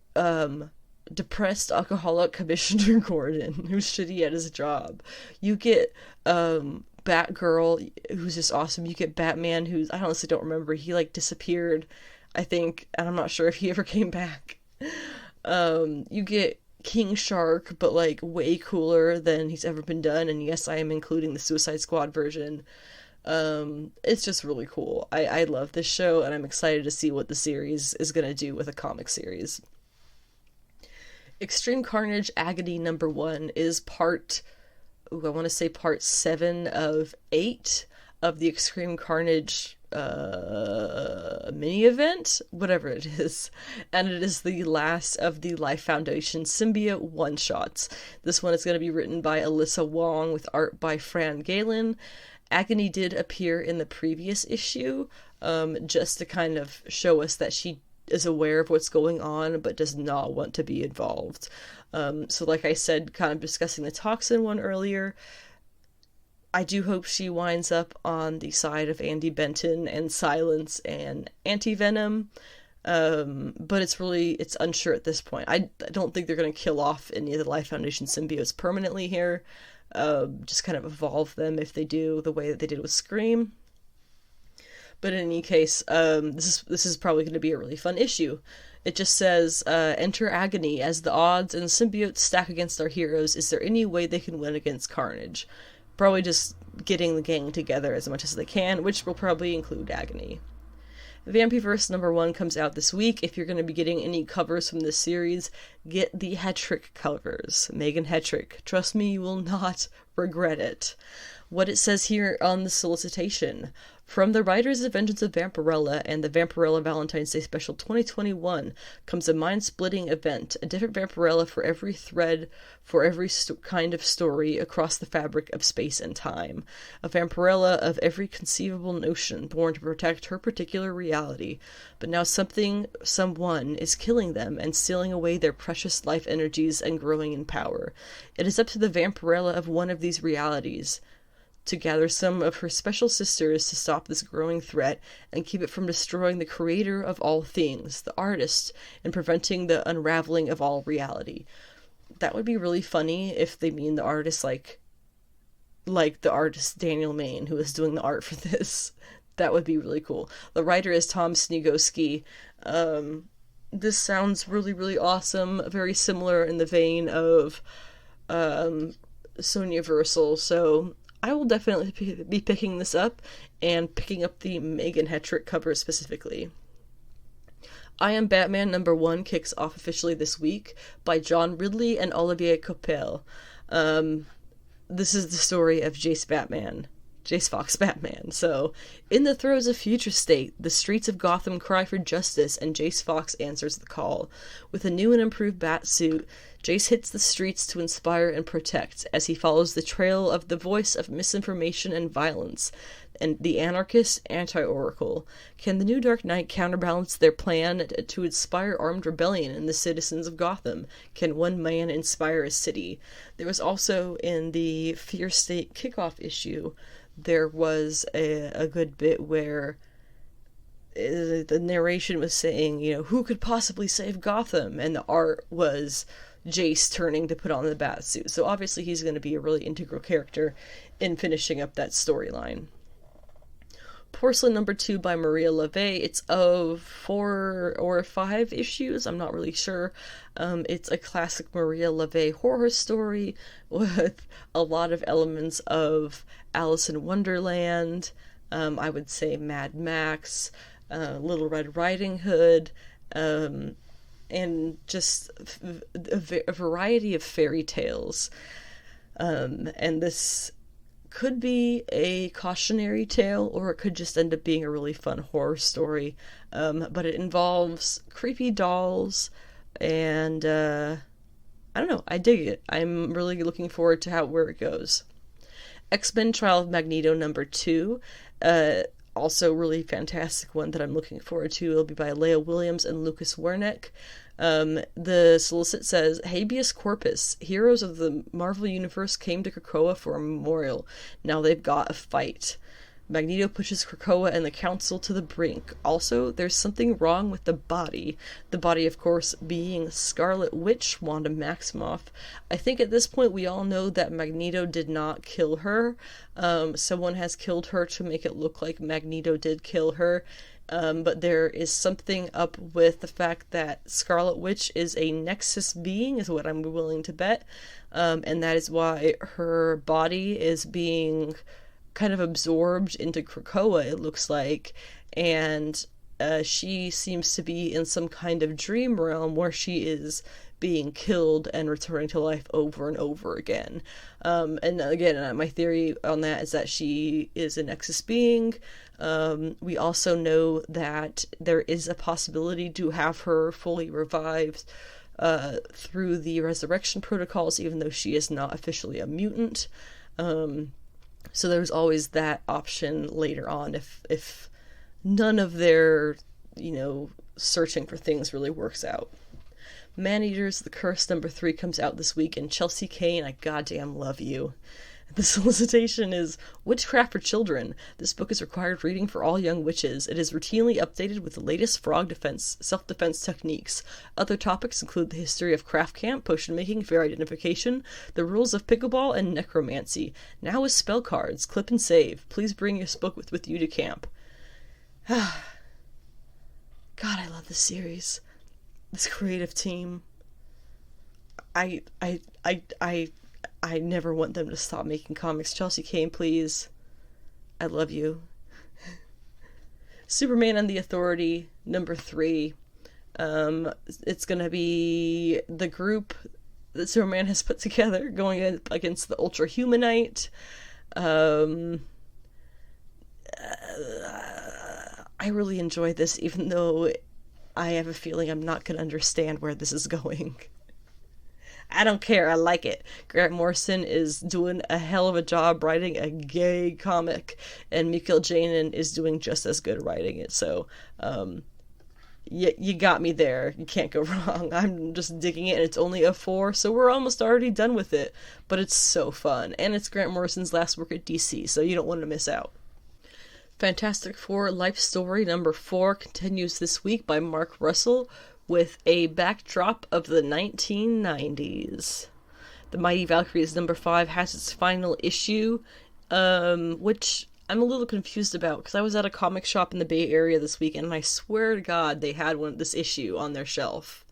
depressed alcoholic Commissioner Gordon, who's shitty at his job. You get, Batgirl, who's just awesome. You get Batman, who's, I honestly don't remember, he like disappeared, I think, and I'm not sure if he ever came back. You get King Shark, but like way cooler than he's ever been done, and yes, I am including the Suicide Squad version. It's just really cool. I love this show, and I'm excited to see what the series is gonna do with a comic series. Extreme Carnage Agony #1 is part 7 of 8 of the Extreme Carnage mini event, whatever it is, and it is the last of the Life Foundation symbiote one-shots. This one is going to be written by Alyssa Wong with art by Fran Galen. Agony did appear in the previous issue, just to kind of show us that she is aware of what's going on, but does not want to be involved. So like I said, kind of discussing the Toxin one earlier, I do hope she winds up on the side of Andy Benton and Silence and Anti-Venom, but it's unsure at this point. I don't think they're going to kill off any of the Life Foundation symbiotes permanently here, just kind of evolve them if they do, the way that they did with Scream. But in any case, this is probably going to be a really fun issue. It just says, enter Agony. As the odds and symbiotes stack against our heroes, is there any way they can win against Carnage? Probably just getting the gang together as much as they can, which will probably include Agony. Vampyverse #1 comes out this week. If you're going to be getting any covers from this series, get the Hetrick covers. Megan Hetrick. Trust me, you will not regret it. what it says here on the solicitation. From the writers of Vengeance of Vampirella and the Vampirella Valentine's Day Special 2021 comes a mind-splitting event, a different Vampirella for every thread, for every kind of story across the fabric of space and time. A Vampirella of every conceivable notion, born to protect her particular reality. But now someone is killing them and stealing away their precious life energies and growing in power. It is up to the Vampirella of one of these realities to gather some of her special sisters to stop this growing threat and keep it from destroying the creator of all things, the artist, and preventing the unraveling of all reality. That would be really funny if they mean the artist like the artist Daniel Main, who is doing the art for this. That would be really cool. The writer is Tom Sniegoski. This sounds really, really awesome. Very similar in the vein of Sonya Versal, so I will definitely be picking this up, and picking up the Megan Hetrick cover specifically. I Am Batman #1 kicks off officially this week by John Ridley and Olivier Coipel. This is the story of Jace Fox Batman. So, in the throes of future state, the streets of Gotham cry for justice, and Jace Fox answers the call. With a new and improved bat suit, Jace hits the streets to inspire and protect, as he follows the trail of the voice of misinformation and violence, and the anarchist anti-Oracle. Can the new Dark Knight counterbalance their plan to inspire armed rebellion in the citizens of Gotham? Can one man inspire a city? There was also, in the Fear State kickoff issue, there was a good bit where the narration was saying, who could possibly save Gotham? And the art was Jace turning to put on the batsuit. So obviously he's going to be a really integral character in finishing up that storyline. Porcelain #2 by Maria LeVay. It's of 4 or 5 issues, I'm not really sure. It's a classic Maria LeVay horror story with a lot of elements of Alice in Wonderland, I would say Mad Max, Little Red Riding Hood, and just a variety of fairy tales. And this could be a cautionary tale, or it could just end up being a really fun horror story. But it involves creepy dolls, and I don't know, I dig it. I'm really looking forward to where it goes. X-Men Trial of Magneto #2, also really fantastic one that I'm looking forward to. It'll be by Leah Williams and Lucas Wernick. The solicit says, Habeas Corpus, heroes of the Marvel Universe came to Krakoa for a memorial. Now they've got a fight. Magneto pushes Krakoa and the Council to the brink. Also, there's something wrong with the body. The body, of course, being Scarlet Witch, Wanda Maximoff. I think at this point we all know that Magneto did not kill her. Someone has killed her to make it look like Magneto did kill her. But there is something up with the fact that Scarlet Witch is a Nexus being, is what I'm willing to bet. And that is why her body is being kind of absorbed into Krakoa, it looks like, and she seems to be in some kind of dream realm where she is being killed and returning to life over and over again. And again, my theory on that is that she is a Nexus being. We also know that there is a possibility to have her fully revived through the resurrection protocols, even though she is not officially a mutant. So there's always that option later on if none of their, searching for things really works out. Maneaters, The Curse #3 comes out this week, and Chelsea Kane, I goddamn love you. The solicitation is Witchcraft for Children. This book is required reading for all young witches. It is routinely updated with the latest frog self-defense techniques. Other topics include the history of craft camp, potion making, fair identification, the rules of pickleball, and necromancy. Now with spell cards. Clip and save. Please bring this book with you to camp. God, I love this series. This creative team. I never want them to stop making comics. Chelsea Kane, please. I love you. Superman and the Authority, #3. It's gonna be the group that Superman has put together going against the Ultra Humanite. I really enjoyed this, even though I have a feeling I'm not going to understand where this is going. I don't care, I like it. Grant Morrison is doing a hell of a job writing a gay comic, and Mikhail Janin is doing just as good writing it, so, you got me there. You can't go wrong. I'm just digging it, and it's only a 4, so we're almost already done with it, but it's so fun, and it's Grant Morrison's last work at DC, so you don't want to miss out. Fantastic Four Life Story number 4 continues this week by Mark Russell with a backdrop of the 1990s. The Mighty Valkyries number 5 has its final issue, which I'm a little confused about, because I was at a comic shop in the Bay Area this weekend, and I swear to God they had this issue on their shelf.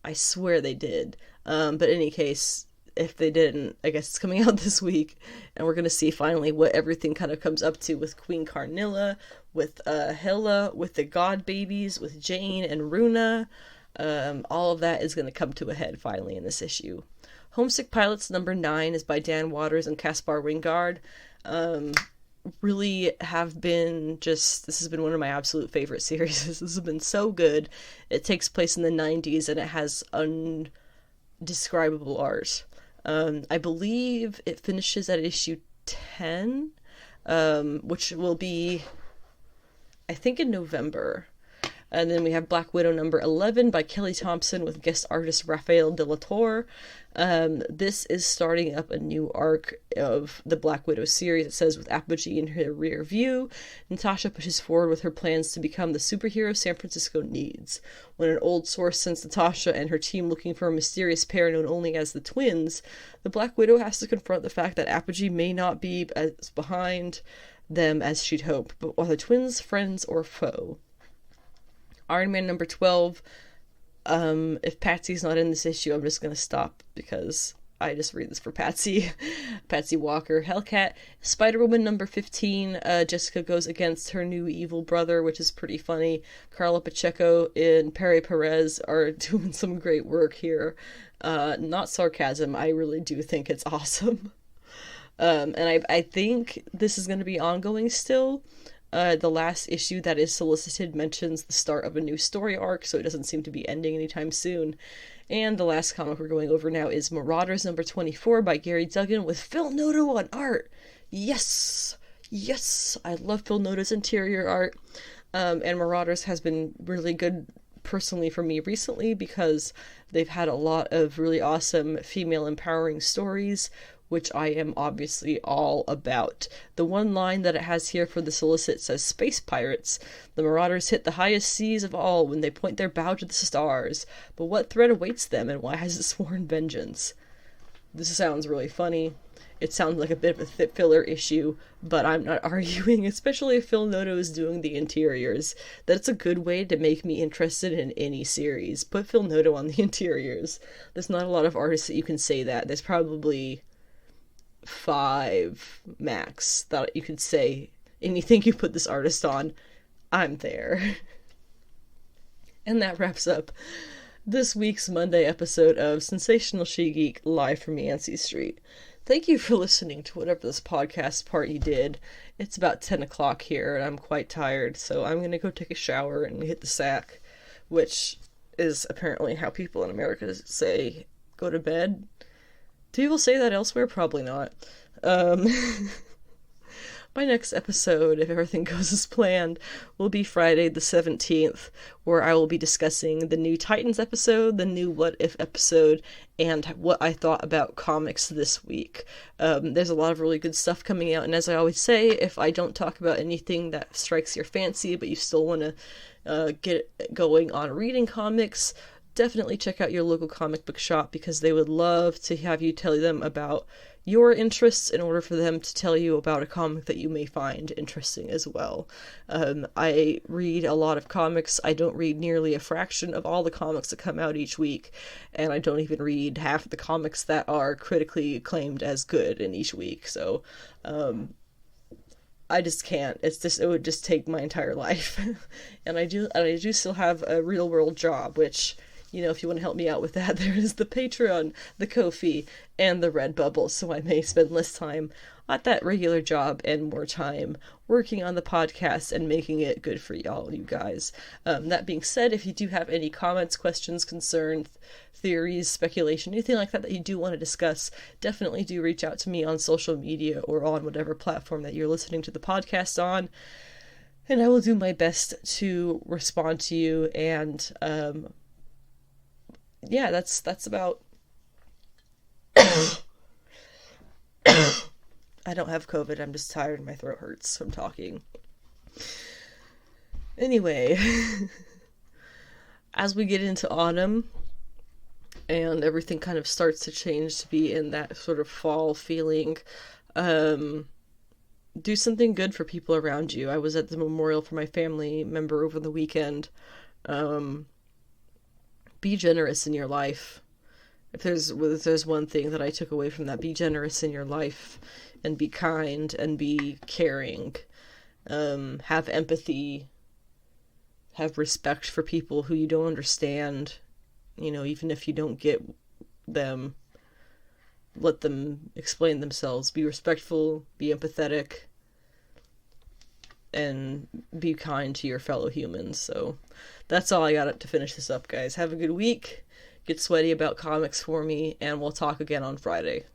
I swear they did. But in any case, if they didn't, I guess it's coming out this week, and we're going to see finally what everything kind of comes up to with Queen Carnilla, with Hela, with the God Babies, with Jane and Runa. All of that is going to come to a head finally in this issue. Homesick Pilots number 9 is by Dan Waters and Caspar Wingard. Really have been this has been one of my absolute favorite series. This has been so good. It takes place in the 90s, and it has undescribable art. I believe it finishes at issue 10, which will be, I think, in November. And then we have Black Widow number 11 by Kelly Thompson with guest artist Rafael de la Torre. This is starting up a new arc of the Black Widow series. It says, with Apogee in her rear view, Natasha pushes forward with her plans to become the superhero San Francisco needs. When an old source sends Natasha and her team looking for a mysterious pair known only as the Twins, the Black Widow has to confront the fact that Apogee may not be as behind them as she'd hoped, but are the Twins friends or foe? Iron Man number 12. If Patsy's not in this issue, I'm just going to stop because I just read this for Patsy. Patsy Walker. Hellcat. Spider-Woman number 15. Jessica goes against her new evil brother, which is pretty funny. Carla Pacheco and Perry Perez are doing some great work here. Not sarcasm. I really do think it's awesome. And I think this is going to be ongoing still. The last issue that is solicited mentions the start of a new story arc, so it doesn't seem to be ending anytime soon. And the last comic we're going over now is Marauders number 24 by Gary Duggan with Phil Noto on art. Yes! Yes! I love Phil Noto's interior art. And Marauders has been really good personally for me recently because they've had a lot of really awesome female empowering stories, which I am obviously all about. The one line that it has here for the solicit says, "Space pirates. The Marauders hit the highest seas of all when they point their bow to the stars. But what threat awaits them, and why has it sworn vengeance?" This sounds really funny. It sounds like a bit of a filler issue, but I'm not arguing, especially if Phil Noto is doing the interiors. That's a good way to make me interested in any series. Put Phil Noto on the interiors. There's not a lot of artists that you can say that. There's probably 5 max that you could say, anything you put this artist on, I'm there. And that wraps up this week's Monday episode of Sensational She-Geek live from Yancey Street. Thank you for listening to whatever this podcast part you did. It's about 10 o'clock here and I'm quite tired, so I'm gonna go take a shower and hit the sack, which is apparently how people in America say go to bed. Do people say that elsewhere? Probably not. My next episode, if everything goes as planned, will be Friday the 17th, where I will be discussing the new Titans episode, the new What If episode, and what I thought about comics this week. There's a lot of really good stuff coming out, and as I always say, if I don't talk about anything that strikes your fancy, but you still want to get going on reading comics, definitely check out your local comic book shop, because they would love to have you tell them about your interests in order for them to tell you about a comic that you may find interesting as well. I read a lot of comics. I don't read nearly a fraction of all the comics that come out each week, and I don't even read half of the comics that are critically acclaimed as good in each week, so I just can't. It would just take my entire life. And I do still have a real world job, which if you want to help me out with that, there is the Patreon, the Ko-fi, and the Redbubble, so I may spend less time at that regular job and more time working on the podcast and making it good for y'all, you guys. That being said, if you do have any comments, questions, concerns, theories, speculation, anything like that that you do want to discuss, definitely do reach out to me on social media or on whatever platform that you're listening to the podcast on, and I will do my best to respond to you. And yeah, that's about I don't have COVID, I'm just tired and my throat hurts from talking. Anyway, as we get into autumn and everything kind of starts to change to be in that sort of fall feeling, do something good for people around you. I was at the memorial for my family member over the weekend. Be generous in your life. If there's one thing that I took away from that, be generous in your life and be kind and be caring. Have empathy. Have respect for people who you don't understand. Even if you don't get them, let them explain themselves. Be respectful, be empathetic, and be kind to your fellow humans. So that's all I got to finish this up, guys. Have a good week. Get sweaty about comics for me, and we'll talk again on Friday.